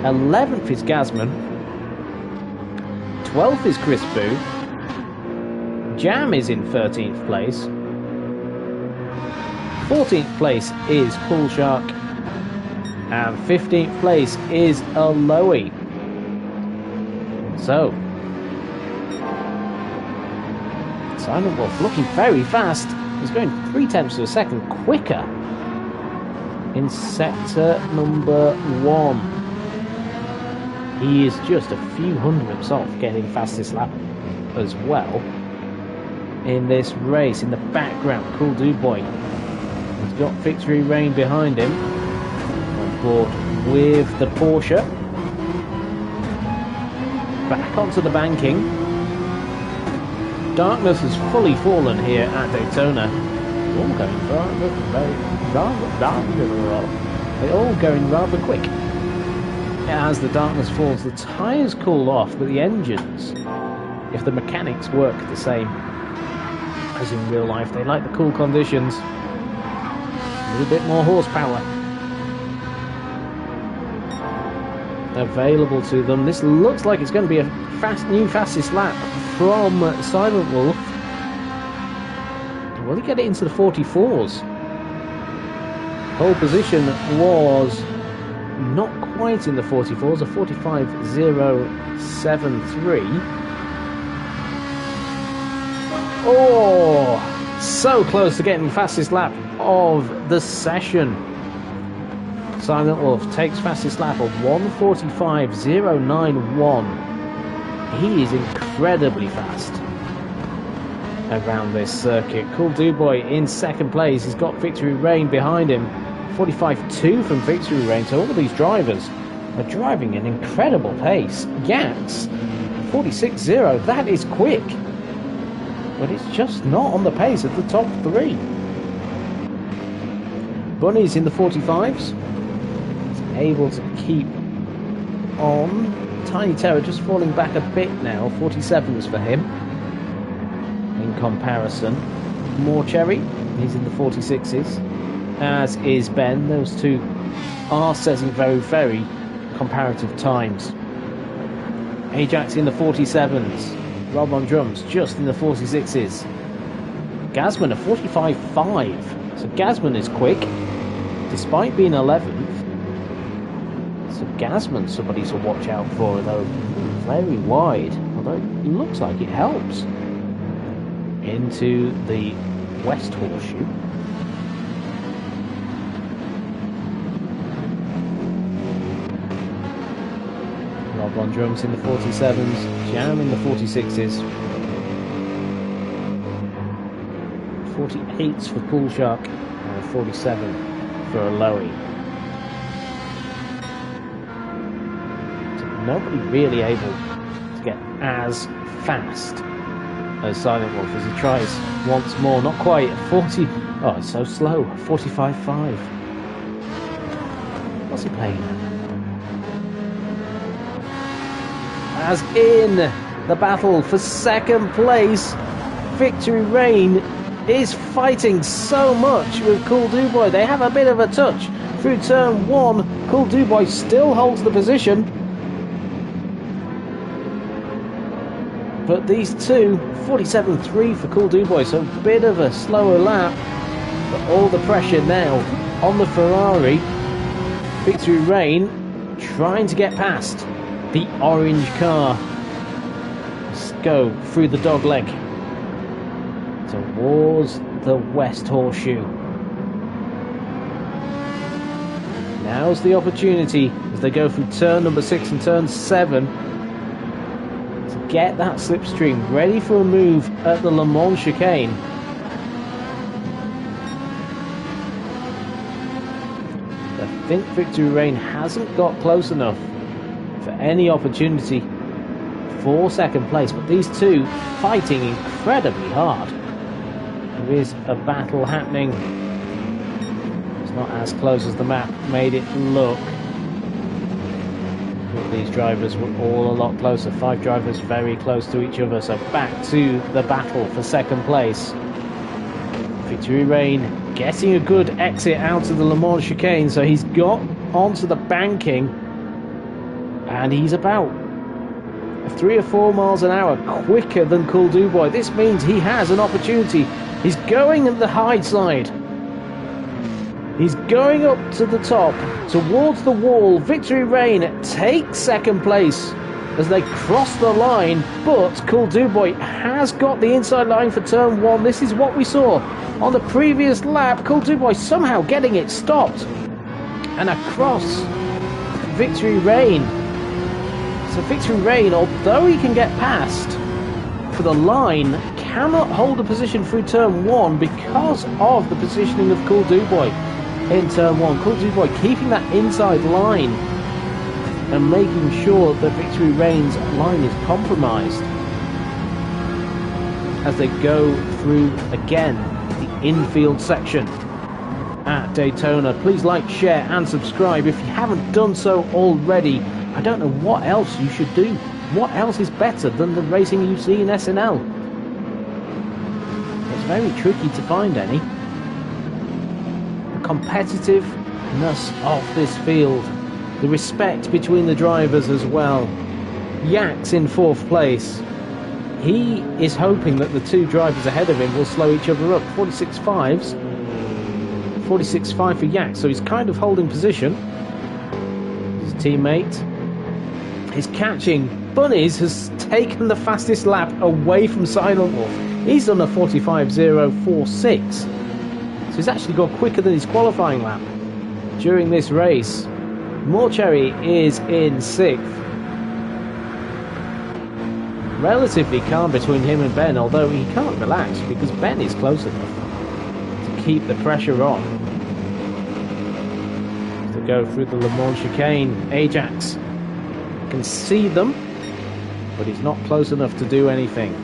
11th is Gazman. 12th is Chris Booth. Jam is in 13th place. 14th place is Pool Shark. And 15th place is Aloe. So, Silent Wolf looking very fast. He's going 3/10 of a second quicker in sector number 1. He is just a few hundred himself getting fastest lap as well in this race. In the background, Cool Dude Boy. He's got Victory Reign behind him. On board with the Porsche. Back onto the banking. Darkness has fully fallen here at Daytona. It's all going rather quick. As the darkness falls, the tyres cool off, but the engines, if the mechanics work the same as in real life, they like the cool conditions. A little bit more horsepower available to them. This looks like it's going to be a new fastest lap from Silent Wolf. Will he get it into the 44s? Pole position was not quite in the 44s, a 45.073. Oh, so close to getting the fastest lap of the session. Silent Wolf takes fastest lap of 1:45.091. He is incredibly fast around this circuit. Cool Dude Boy in second place. He's got Victory Reign behind him. 45.2 from Victory Reign. So all of these drivers are driving an incredible pace. Yax, 46.0. That is quick. But it's just not on the pace of the top 3. Bunny's in the 45s. He's able to keep on. Tiny Terror just falling back a bit now. 47s for him in comparison. More Cherry, he's in the 46s, as is Ben. Those two are setting very, very comparative times. Ajax in the 47s. Rob on drums just in the 46s. Gazman a 45.5. So Gazman is quick, despite being 11th. So Gazman, somebody to watch out for, though. Very wide, although it looks like it helps. Into the West Horseshoe. Rob on drums in the 47s. Jam in the 46s. 48s for Pool Shark. And 47 for Aloe. Nobody really able to get as fast as Silent Wolf as he tries once more. Not quite. 40. Oh, it's so slow. 45.5. What's he playing? As in the battle for second place, Victory Reign is fighting so much with Cool Dude Boy. They have a bit of a touch through turn 1. Cool Dude Boy still holds the position. But these two, 47.3 for Cool Dude Boy, so a bit of a slower lap. But all the pressure now on the Ferrari. Victory Reign trying to get past the orange car. Let's go through the dog leg towards the West Horseshoe. Now's the opportunity as they go through turn number 6 and turn 7. Get that slipstream ready for a move at the Le Mans chicane. I think Victory Reign hasn't got close enough for any opportunity for second place, but these two fighting incredibly hard. There is a battle happening. It's not as close as the map made it look. These drivers were all a lot closer. 5 drivers very close to each other. So back to the battle for second place. Victory Reign getting a good exit out of the Le Mans chicane. So he's got onto the banking. And he's about 3 or 4 miles an hour quicker than Cool Dude Boy. This means he has an opportunity. He's going at the high side. He's going up to the top, towards the wall. Victory Reign takes second place as they cross the line, but Cool Duboy has got the inside line for turn 1. This is what we saw on the previous lap. Cool Duboy somehow getting it stopped. And across Victory Reign. So Victory Reign, although he can get past for the line, cannot hold a position through turn 1 because of the positioning of Cool Duboy in turn 1. Cool Duboy keeping that inside line and making sure that Victory Reign's line is compromised as they go through again the infield section at Daytona. Please like, share and subscribe if you haven't done so already. I don't know what else you should do. What else is better than the racing you see in SNL? It's very tricky to find any. The competitiveness of this field, the respect between the drivers as well. Yak's in 4th place. He is hoping that the 2 drivers ahead of him will slow each other up. 46.5s. 46.5 for Yak, so he's kind of holding position. His teammate is catching. Bunnies has taken the fastest lap away from Silent Wolf. He's done a 45.046. So he's actually got quicker than his qualifying lap during this race. Morcherry is in 6th. Relatively calm between him and Ben, although he can't relax because Ben is close enough to keep the pressure on. To go through the Le Mans chicane, Ajax can see them, but he's not close enough to do anything.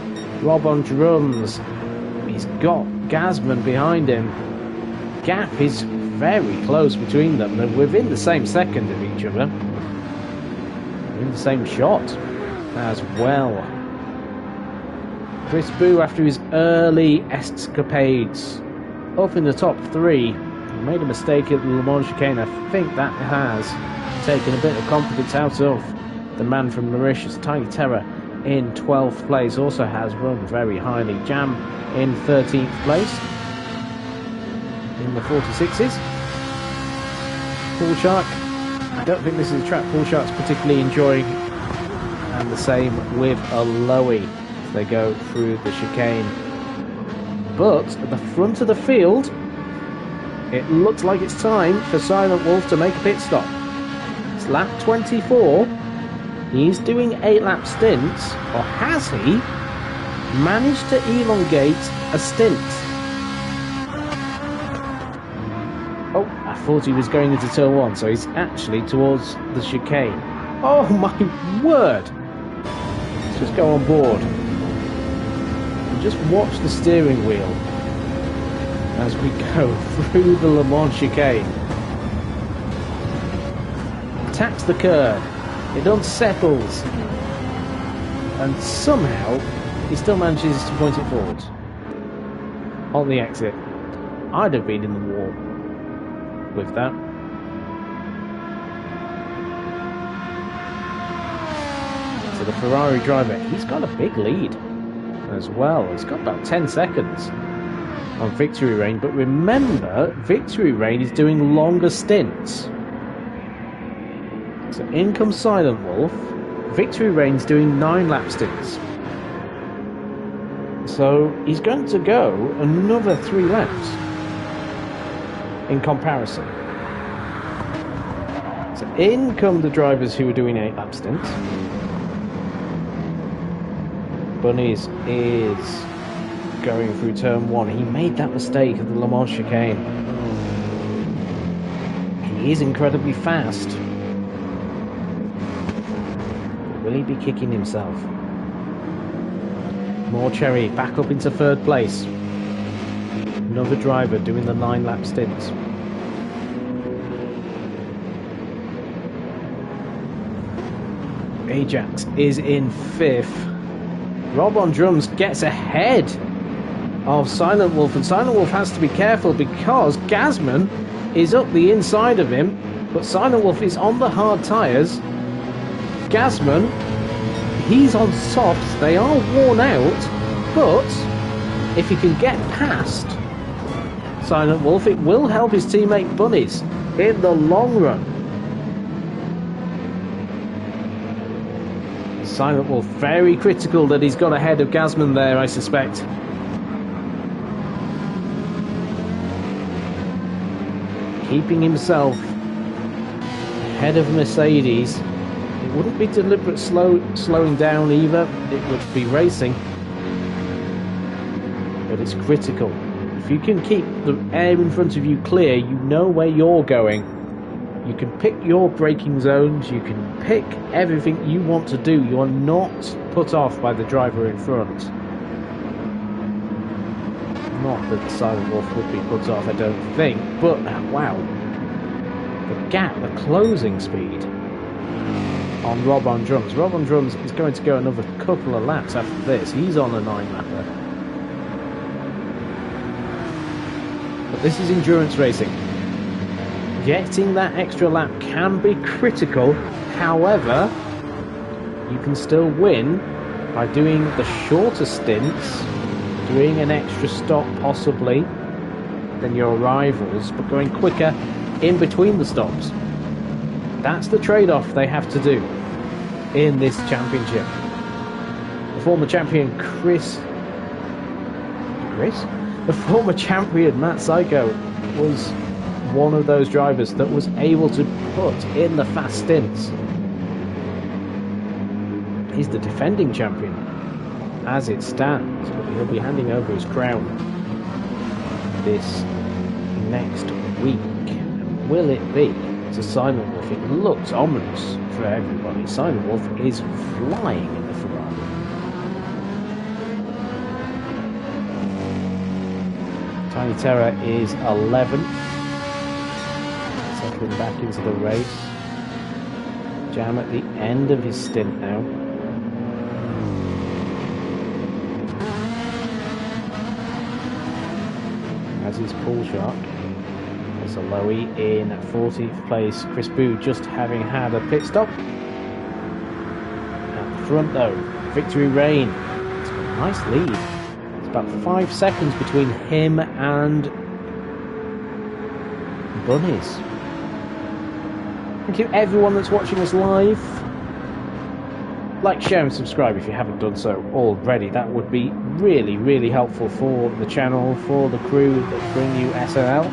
Rob on drums. He's got Gazman behind him. Gap is very close between them. They're within the same second of each other. In the same shot as well. Chris Boo, after his early escapades up in the top 3, made a mistake at the Le Mans chicane. I think that has taken a bit of confidence out of the man from Mauritius. Tiny Terror in 12th place also has run very highly. Jam in 13th place in the 46s. Pool Shark, I don't think this is a track Pool Shark's particularly enjoying, and the same with Aloe. They go through the chicane, but at the front of the field it looks like it's time for Silent Wolf to make a pit stop. It's lap 24. He's doing 8-lap stints, or has he managed to elongate a stint? Oh, I thought he was going into turn 1, so he's actually towards the chicane. Oh my word! Let's just go on board and just watch the steering wheel as we go through the Le Mans chicane. Attacks the curb. It unsettles, and somehow he still manages to point it forward. On the exit, I'd have been in the wall with that. So the Ferrari driver, he's got a big lead as well. He's got about 10 seconds on Victory Reign, but remember, Victory Reign is doing longer stints. So in comes Silent Wolf. Victory Reign's doing 9-lap stints. So he's going to go another 3 laps in comparison. So in come the drivers who are doing 8-lap stints. Bunnies is going through turn 1. He made that mistake at the Le Mans chicane. He is incredibly fast. Will he be kicking himself? Morcherry back up into 3rd place. Another driver doing the 9-lap stints. Ajax is in 5th. Rob on drums gets ahead of Silent Wolf, and Silent Wolf has to be careful because Gazman is up the inside of him, but Silent Wolf is on the hard tyres. Gazman, he's on softs. They are worn out, but if he can get past Silent Wolf, it will help his teammate Bunnies in the long run. Silent Wolf, very critical that he's got ahead of Gazman there, I suspect. Keeping himself ahead of Mercedes. It wouldn't be deliberate slowing down either, it would be racing. But it's critical. If you can keep the air in front of you clear, you know where you're going. You can pick your braking zones, you can pick everything you want to do. You are not put off by the driver in front. Not that the Silent Wolf would be put off, I don't think, but wow. The gap, the closing speed on Rob on Drums. Rob on Drums is going to go another couple of laps after this. He's on a 9-lapper. But this is endurance racing. Getting that extra lap can be critical. However, you can still win by doing the shorter stints, doing an extra stop possibly than your rivals, but going quicker in between the stops. That's the trade-off they have to do in this championship. The former champion the former champion Matt Psycho was one of those drivers that was able to put in the fast stints. He's the defending champion as it stands, but he'll be handing over his crown this next week. And will it be to Silent Wolf? It looks ominous for everybody. Silent Wolf is flying in the Ferrari. Tiny Terror is 11th. Settling back into the race. Jam at the end of his stint now. As is Paul Shark. There's a Lowy in 40th place. Chris Boo just having had a pit stop. At the front though, Victory Rain. It's a nice lead. It's about 5 seconds between him and Bunnies. Thank you everyone that's watching us live. Like, share and subscribe if you haven't done so already. That would be really, really helpful for the channel, for the crew that bring you SNL.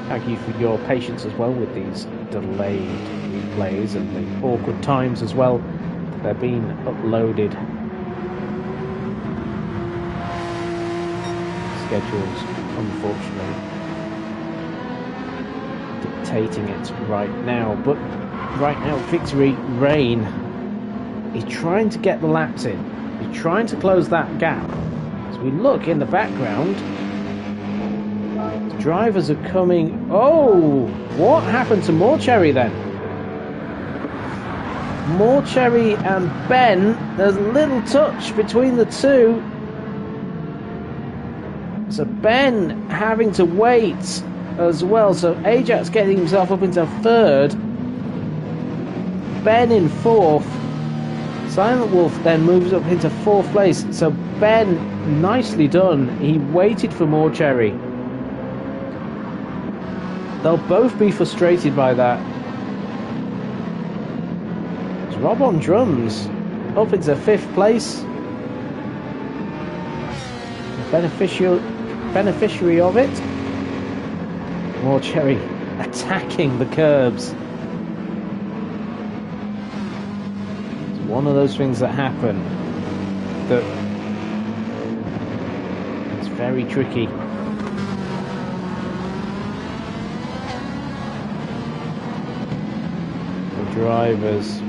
Thank you for your patience as well with these delayed replays and the awkward times as well. They're being uploaded. Schedules, unfortunately, dictating it right now. But right now, Victory Rain is trying to get the laps in. He's trying to close that gap. As we look in the background, the drivers are coming. Oh, what happened to Morcherry then? Morcherry and Ben, there's a little touch between the two. So Ben having to wait as well. So Ajax getting himself up into 3rd. Ben in 4th. Silent Wolf then moves up into 4th place. So Ben, nicely done. He waited for Morcherry. They'll both be frustrated by that. It's Rob on Drums up into 5th place. Beneficiary of it. Morcherry attacking the curbs. It's one of those things that happen that it's very tricky. The drivers.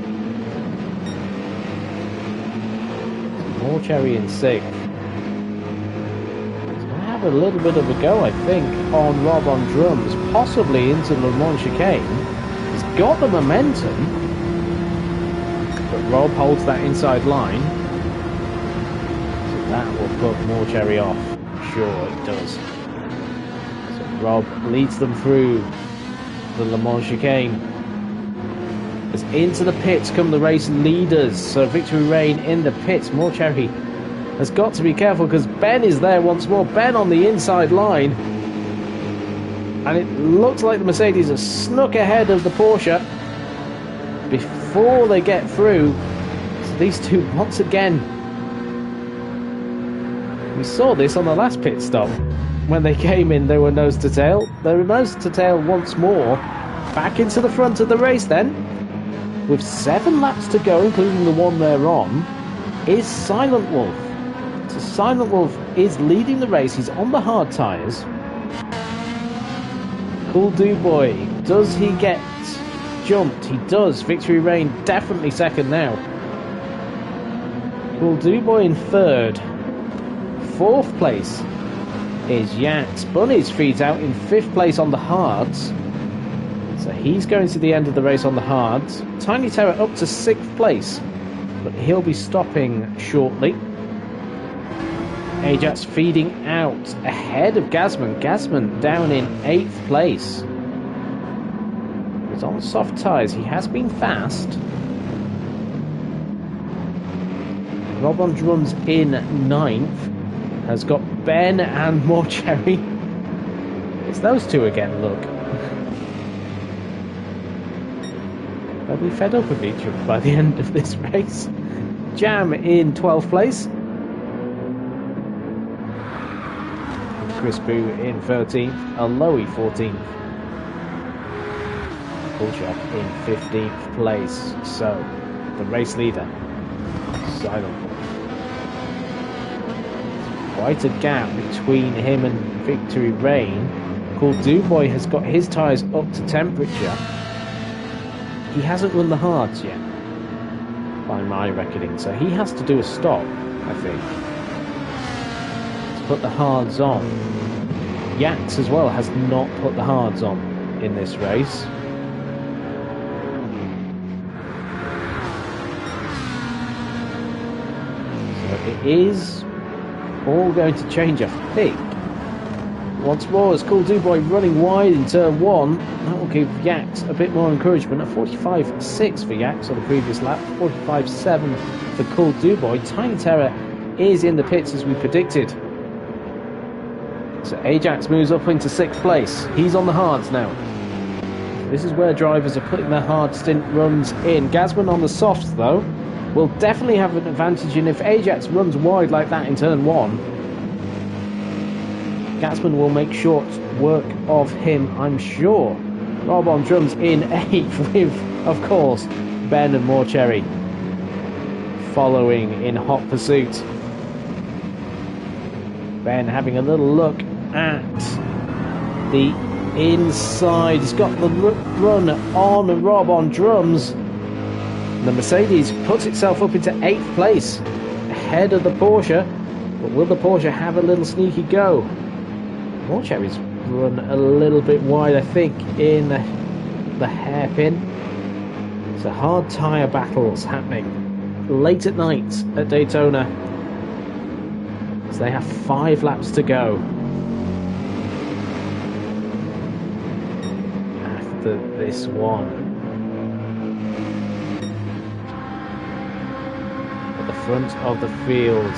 Morcherry in 6th. A little bit of a go, I think, on Rob on Drums, possibly into Le Mans chicane. He's got the momentum, but Rob holds that inside line, so that will put Morcherry off. Sure, it does. So Rob leads them through the Le Mans chicane. As into the pits come the race leaders. So Victory Rain in the pits. Morcherry has got to be careful because Ben is there once more. Ben on the inside line. And it looks like the Mercedes has snuck ahead of the Porsche. before they get through. So these two, once again, we saw this on the last pit stop. When they came in, they were nose to tail. They were nose to tail once more. Back into the front of the race then. With 7 laps to go, including the one they're on, is Silent Wolf. So Silent Wolf is leading the race. He's on the hard tyres. Cool Boy, does he get jumped? He does. Victory Reign definitely second now. Cool Boy in third. 4th place is Yax. Bunny's feeds out in 5th place on the hards. So he's going to the end of the race on the hards. Tiny Terror up to 6th place, but he'll be stopping shortly. Ajax feeding out ahead of Gazman. Gazman down in 8th place. He's on soft tyres. He has been fast. Rob on drums in 9th. Has got Ben and more Cherry. It's those two again, look. They'll be fed up with each other by the end of this race. Jam in 12th place. Chris Boo in 13th. Aloe 14th. Bullshot in 15th place. So, the race leader, Silent. Quite a gap between him and Victory Reign. Cool Boy has got his tyres up to temperature. He hasn't run the hards yet, by my reckoning, so he has to do a stop, I think, to put the hards on. Yax as well has not put the hards on in this race. So it is all going to change, I think. Once more, as Cool Boy running wide in turn 1. That will give Yax a bit more encouragement. At 45.6 for Yax on the previous lap. 45.7 for Cool Boy. Tiny Terror is in the pits as we predicted. So Ajax moves up into 6th place. He's on the hards now. This is where drivers are putting their hard stint runs in. Gazman on the softs, though, will definitely have an advantage. And if Ajax runs wide like that in turn 1, Gazman will make short work of him, I'm sure. Rob on drums in 8th with, of course, Ben and more Cherry following in hot pursuit. Ben having a little look at the inside. He's got the run on Rob on drums. The Mercedes puts itself up into 8th place ahead of the Porsche. But will the Porsche have a little sneaky go? More Cherry's run a little bit wide, I think, in the hairpin. So hard tyre battles happening late at night at Daytona. So they have 5 laps to go. After this one. At the front of the field,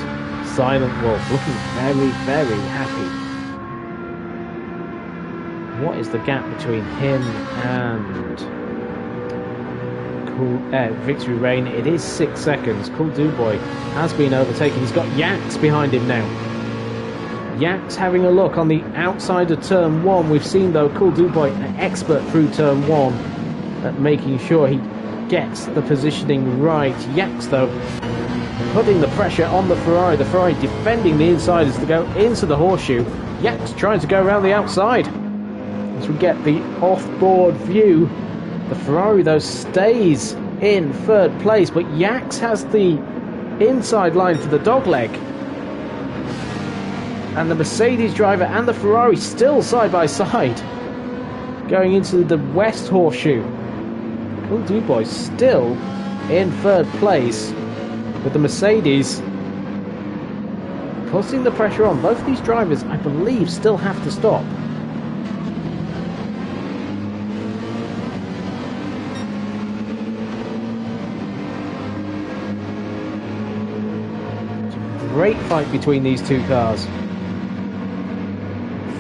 Silent Wolf looking very, very happy. What is the gap between him and Victory Reign? It is 6 seconds. Cool Boy has been overtaken. He's got Yax behind him now. Yax having a look on the outside of turn 1. We've seen, though, Cool Boy, an expert through turn 1 at making sure he gets the positioning right. Yax, though, putting the pressure on the Ferrari. The Ferrari defending the insiders to go into the horseshoe. Yax trying to go around the outside. As we get the off-board view, the Ferrari, though, stays in 3rd place, but Yax has the inside line for the dogleg. And the Mercedes driver and the Ferrari still side by side, going into the West Horseshoe. Cool Boy still in 3rd place, with the Mercedes putting the pressure on. Both of these drivers, I believe, still have to stop. Great fight between these two cars.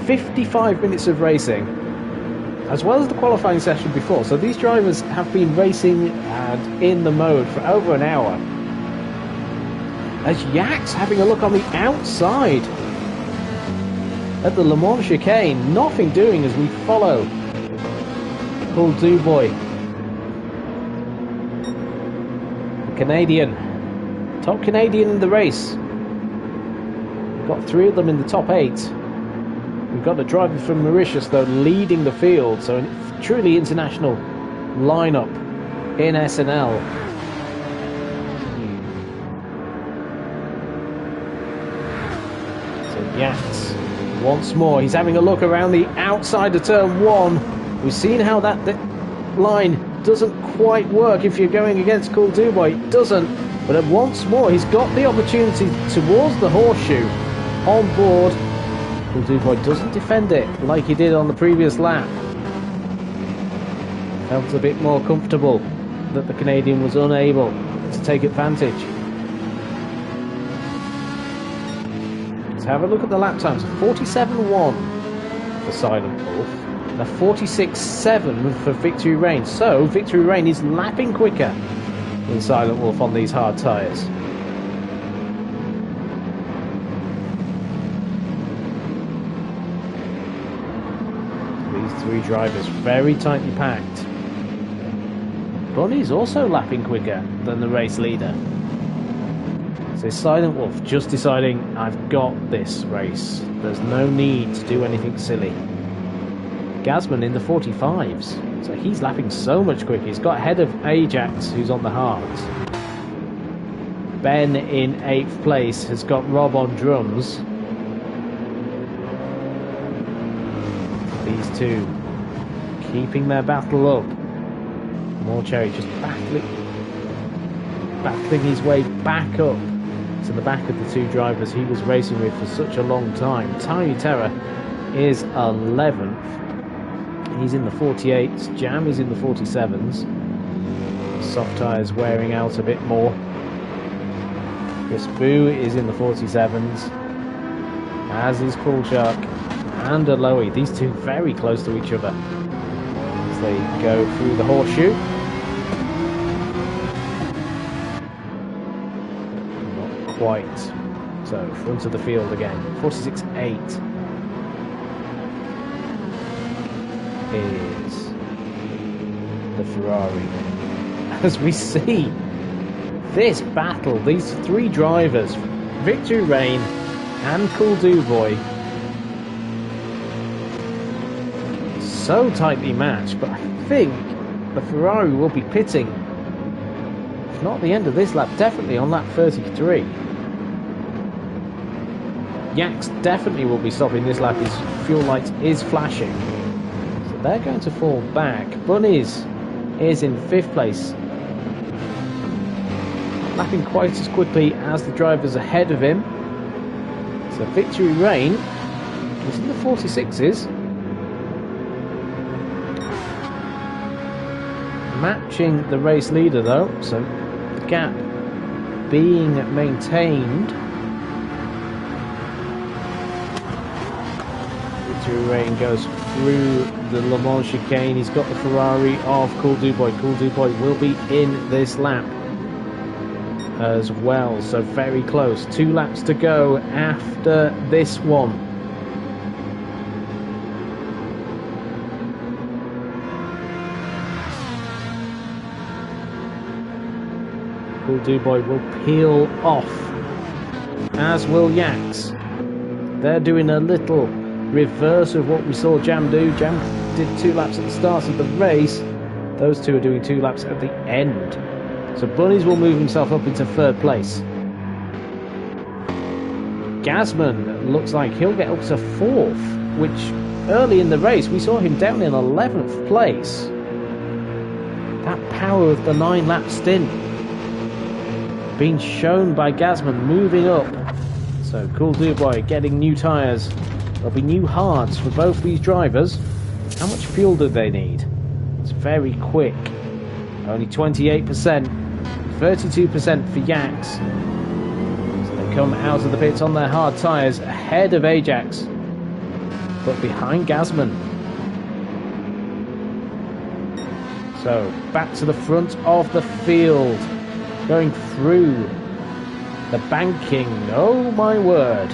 55 minutes of racing. as well as the qualifying session before. So these drivers have been racing and in the mode for over an hour. As Yak's having a look on the outside at the Le Mans chicane, nothing doing as we follow Paul Dubois, the Canadian, top Canadian in the race. We've got 3 of them in the top 8. We've got a driver from Mauritius though leading the field, so a truly international lineup in SNL. So Yates once more, he's having a look around the outside of turn 1. We've seen how that line doesn't quite work if you're going against Cool Dubois. It doesn't, but once more he's got the opportunity towards the horseshoe on board. Cool Dubois doesn't defend it like he did on the previous lap. Felt a bit more comfortable that the Canadian was unable to take advantage. Let's have a look at the lap times. 47.1 for Silent Wolf. And a 46.7 for Victory Rain. So Victory Rain is lapping quicker than Silent Wolf on these hard tyres. These 3 drivers very tightly packed. Bunny's also lapping quicker than the race leader. So Silent Wolf just deciding, I've got this race. There's no need to do anything silly. Gasman in the 45s, so he's lapping so much quicker. He's got ahead of Ajax, who's on the hards. Ben in 8th place has got Rob on drums. These 2 keeping their battle up. Morcherry just battling his way back up to the back of the 2 drivers he was racing with for such a long time. Tiny Terror is 11th. He's in the 48s. Jam is in the 47s. Soft tyres wearing out a bit more. Chris Boo is in the 47s, as is Paul Shark and Aloe. These 2 very close to each other as they go through the horseshoe. Not quite. So front of the field again. 46.8. is the Ferrari. As we see this battle, these 3 drivers, Victory Rain and Cool Dubois, so tightly matched, but I think the Ferrari will be pitting, if not the end of this lap, definitely on lap 33. Yax definitely will be stopping this lap. His fuel light is flashing. They're going to fall back. Bunnies is in 5th place, lapping quite as quickly as the drivers ahead of him. So Victory Rain is in the 46s, matching the race leader though, so the gap being maintained. Victory Rain goes through the Le Mans chicane. He's got the Ferrari of Cool Dubois. Cool Dubois will be in this lap as well, so very close. 2 laps to go after this one. Cool Dubois will peel off, as will Yax. They're doing a little reverse of what we saw Jam do. Jam did 2 laps at the start of the race. Those 2 are doing 2 laps at the end. So Bunnies will move himself up into 3rd place. Gasman looks like he'll get up to 4th, which early in the race we saw him down in 11th place. That power of the 9-lap stint being shown by Gasman moving up. So Cool Dubois getting new tyres. There'll be new hards for both these drivers. How much fuel do they need? It's very quick. Only 28%. 32% for Yax. So they come out of the pits on their hard tyres ahead of Ajax, but behind Gasman. So back to the front of the field, going through the banking. Oh my word.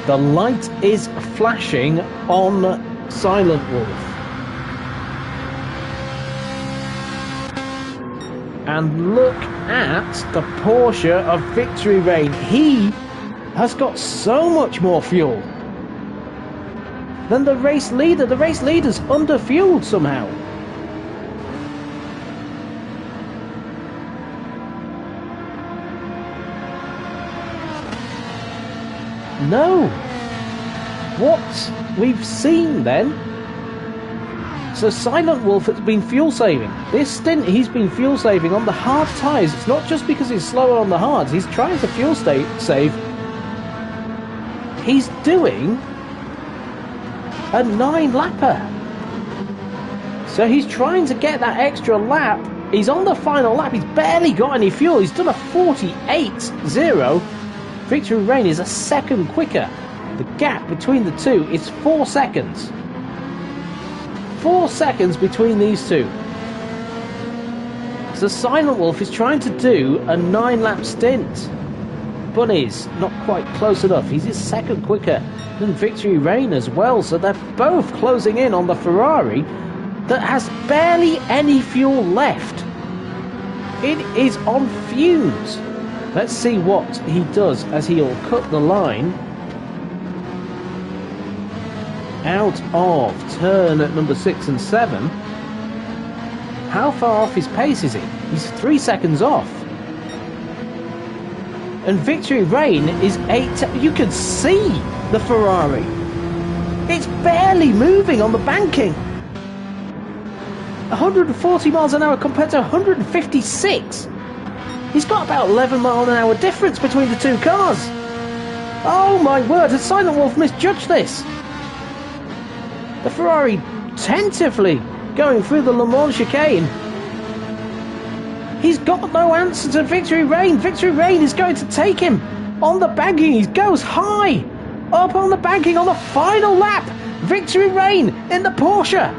The light is flashing on Silent Wolf. And look at the Porsche of Victory Rain. He has got so much more fuel than the race leader. The race leader's under-fueled somehow. No. What we've seen then. So Silent Wolf has been fuel saving. This stint he's been fuel saving on the hard tyres. It's not just because he's slower on the hards. He's trying to fuel save. He's doing a 9-lapper. So he's trying to get that extra lap. He's on the final lap. He's barely got any fuel. He's done a 48.0. Victory Rain is a second quicker. The gap between the two is 4 seconds. 4 seconds between these two. So Silent Wolf is trying to do a 9-lap stint. Bunny's not quite close enough. He's his second quicker than Victory Rain as well. So they're both closing in on the Ferrari that has barely any fuel left. It is on fumes. Let's see what he does as he'll cut the line out of turn at number 6 and 7. How far off his pace is he? He's 3 seconds off. And Victory Rain is 8. You can see the Ferrari. It's barely moving on the banking. 140 miles an hour compared to 156. He's got about 11 mile an hour difference between the two cars. Oh my word, has Silent Wolf misjudged this? The Ferrari tentatively going through the Le Mans chicane. He's got no answer to Victory Rain. Victory Rain is going to take him on the banking. He goes high up on the banking on the final lap. Victory Rain in the Porsche.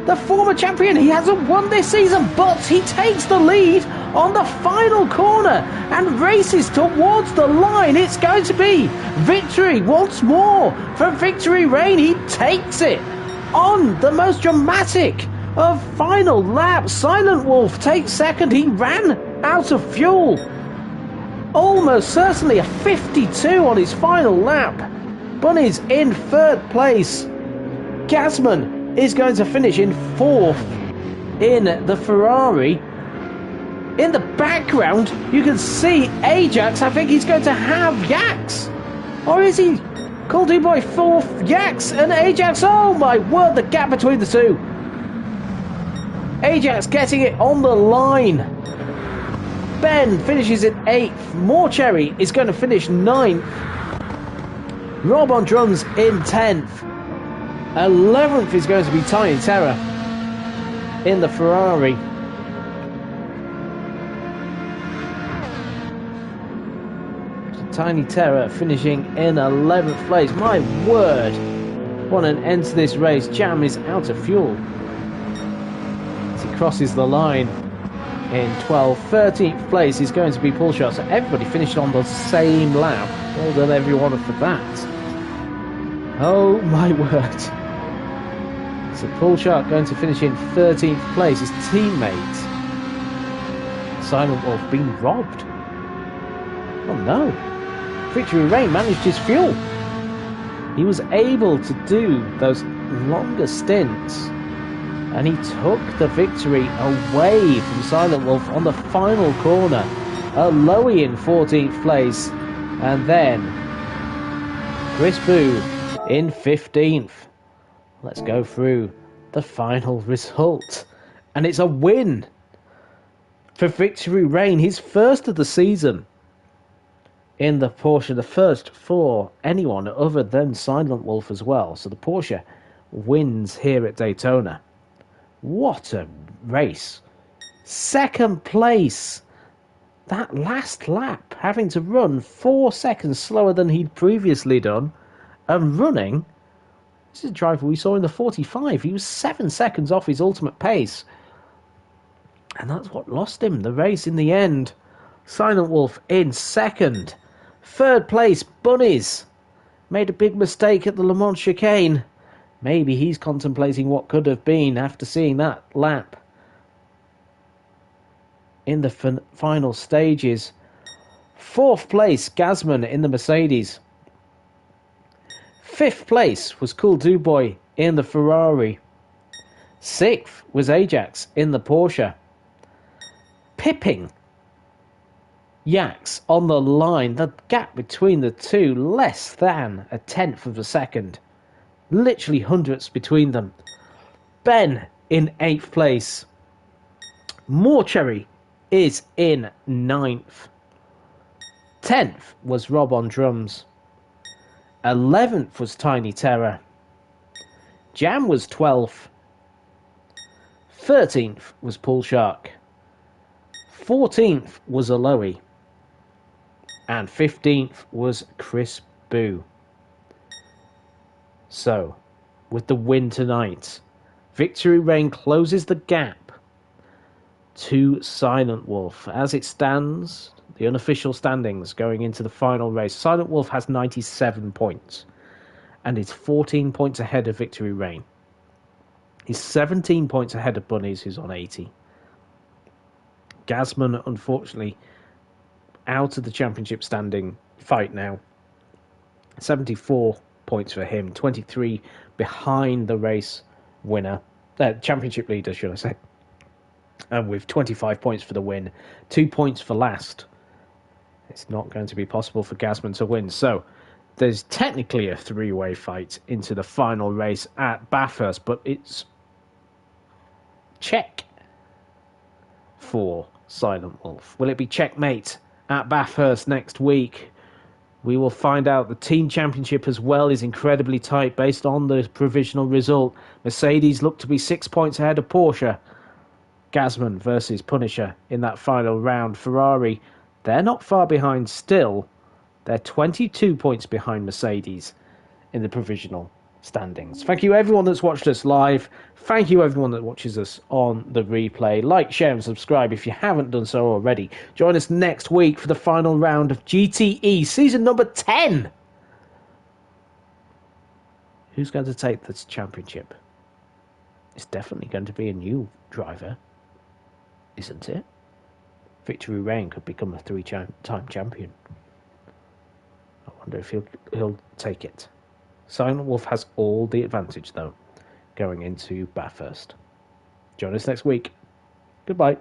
The former champion. He hasn't won this season, but he takes the lead on the final corner and races towards the line. It's going to be victory once more for Victory Rain. He takes it on the most dramatic of final laps. Silent Wolf takes second. He ran out of fuel. Almost certainly a 52 on his final lap. Bunny's in third place. Gasman is going to finish in fourth in the Ferrari. In the background, you can see Ajax. I think he's going to have Yax. Or is he? Cool Boy fourth, Yax and Ajax. Oh my word, the gap between the two. Ajax getting it on the line. Ben finishes in 8th. Morcherry is going to finish 9th. Rob on drums in 10th. 11th is going to be Tiny Terror in the Ferrari. Tiny Terror finishing in 11th place. My word, what an end to this race. Jam is out of fuel as he crosses the line in 12th. 13th place is going to be Pull Shot. So everybody finished on the same lap. Well done everyone for that. Oh my word. So Pull Shot going to finish in 13th place. His teammate Silent Wolf being robbed. Oh no. Victory Rain managed his fuel. He was able to do those longer stints and he took the victory away from Silent Wolf on the final corner. Lowy in 14th place and then Chris Boo in 15th. Let's go through the final result. And it's a win for Victory Rain, his first of the season in the Porsche, the first for anyone other than Silent Wolf as well. So the Porsche wins here at Daytona. What a race. Second place. That last lap, having to run 4 seconds slower than he'd previously done, and running This is a driver we saw in the 45. He was 7 seconds off his ultimate pace. And that's what lost him the race in the end. Silent Wolf in second. Third place, Bunnies. Made a big mistake at the Le Mans chicane. Maybe he's contemplating what could have been after seeing that lap. In the final stages. Fourth place, Gasman in the Mercedes. Fifth place was Cool Duboy in the Ferrari. Sixth was Ajax in the Porsche. Pipping Yax on the line. The gap between the two, less than a tenth of a second. Literally hundredths between them. Ben in 8th place. Morcherry is in 9th. 10th was Rob on drums. 11th was Tiny Terror. Jam was 12th. 13th was Pool Shark. 14th was Aloe. And 15th was Chris Boo. So, with the win tonight, Victory Reign closes the gap to Silent Wolf. As it stands, the unofficial standings going into the final race, Silent Wolf has 97 points and is 14 points ahead of Victory Reign. He's 17 points ahead of Bunnies, who's on 80. Gasman, unfortunately, out of the championship standing fight now. 74 points for him, 23 behind the race winner, championship leader, should I say. And with 25 points for the win, 2 points for last. It's not going to be possible for Gasman to win. So there's technically a three-way fight into the final race at Bathurst, but it's check for Silent Wolf. Will it be checkmate at Bathurst next week? We will find out. The team championship as well is incredibly tight based on the provisional result. Mercedes look to be 6 points ahead of Porsche. Gasman versus Punisher in that final round. Ferrari, they're not far behind still. They're 22 points behind Mercedes in the provisional standings. Thank you everyone that's watched us live. Thank you everyone that watches us on the replay. Like, share and subscribe if you haven't done so already. Join us next week for the final round of GTE season number 10. Who's going to take this championship? It's definitely going to be a new driver, isn't it? Victory Reign could become a 3-time champion. I wonder if he'll take it. Silent Wolf has all the advantage, though, going into Bathurst. Join us next week. Goodbye.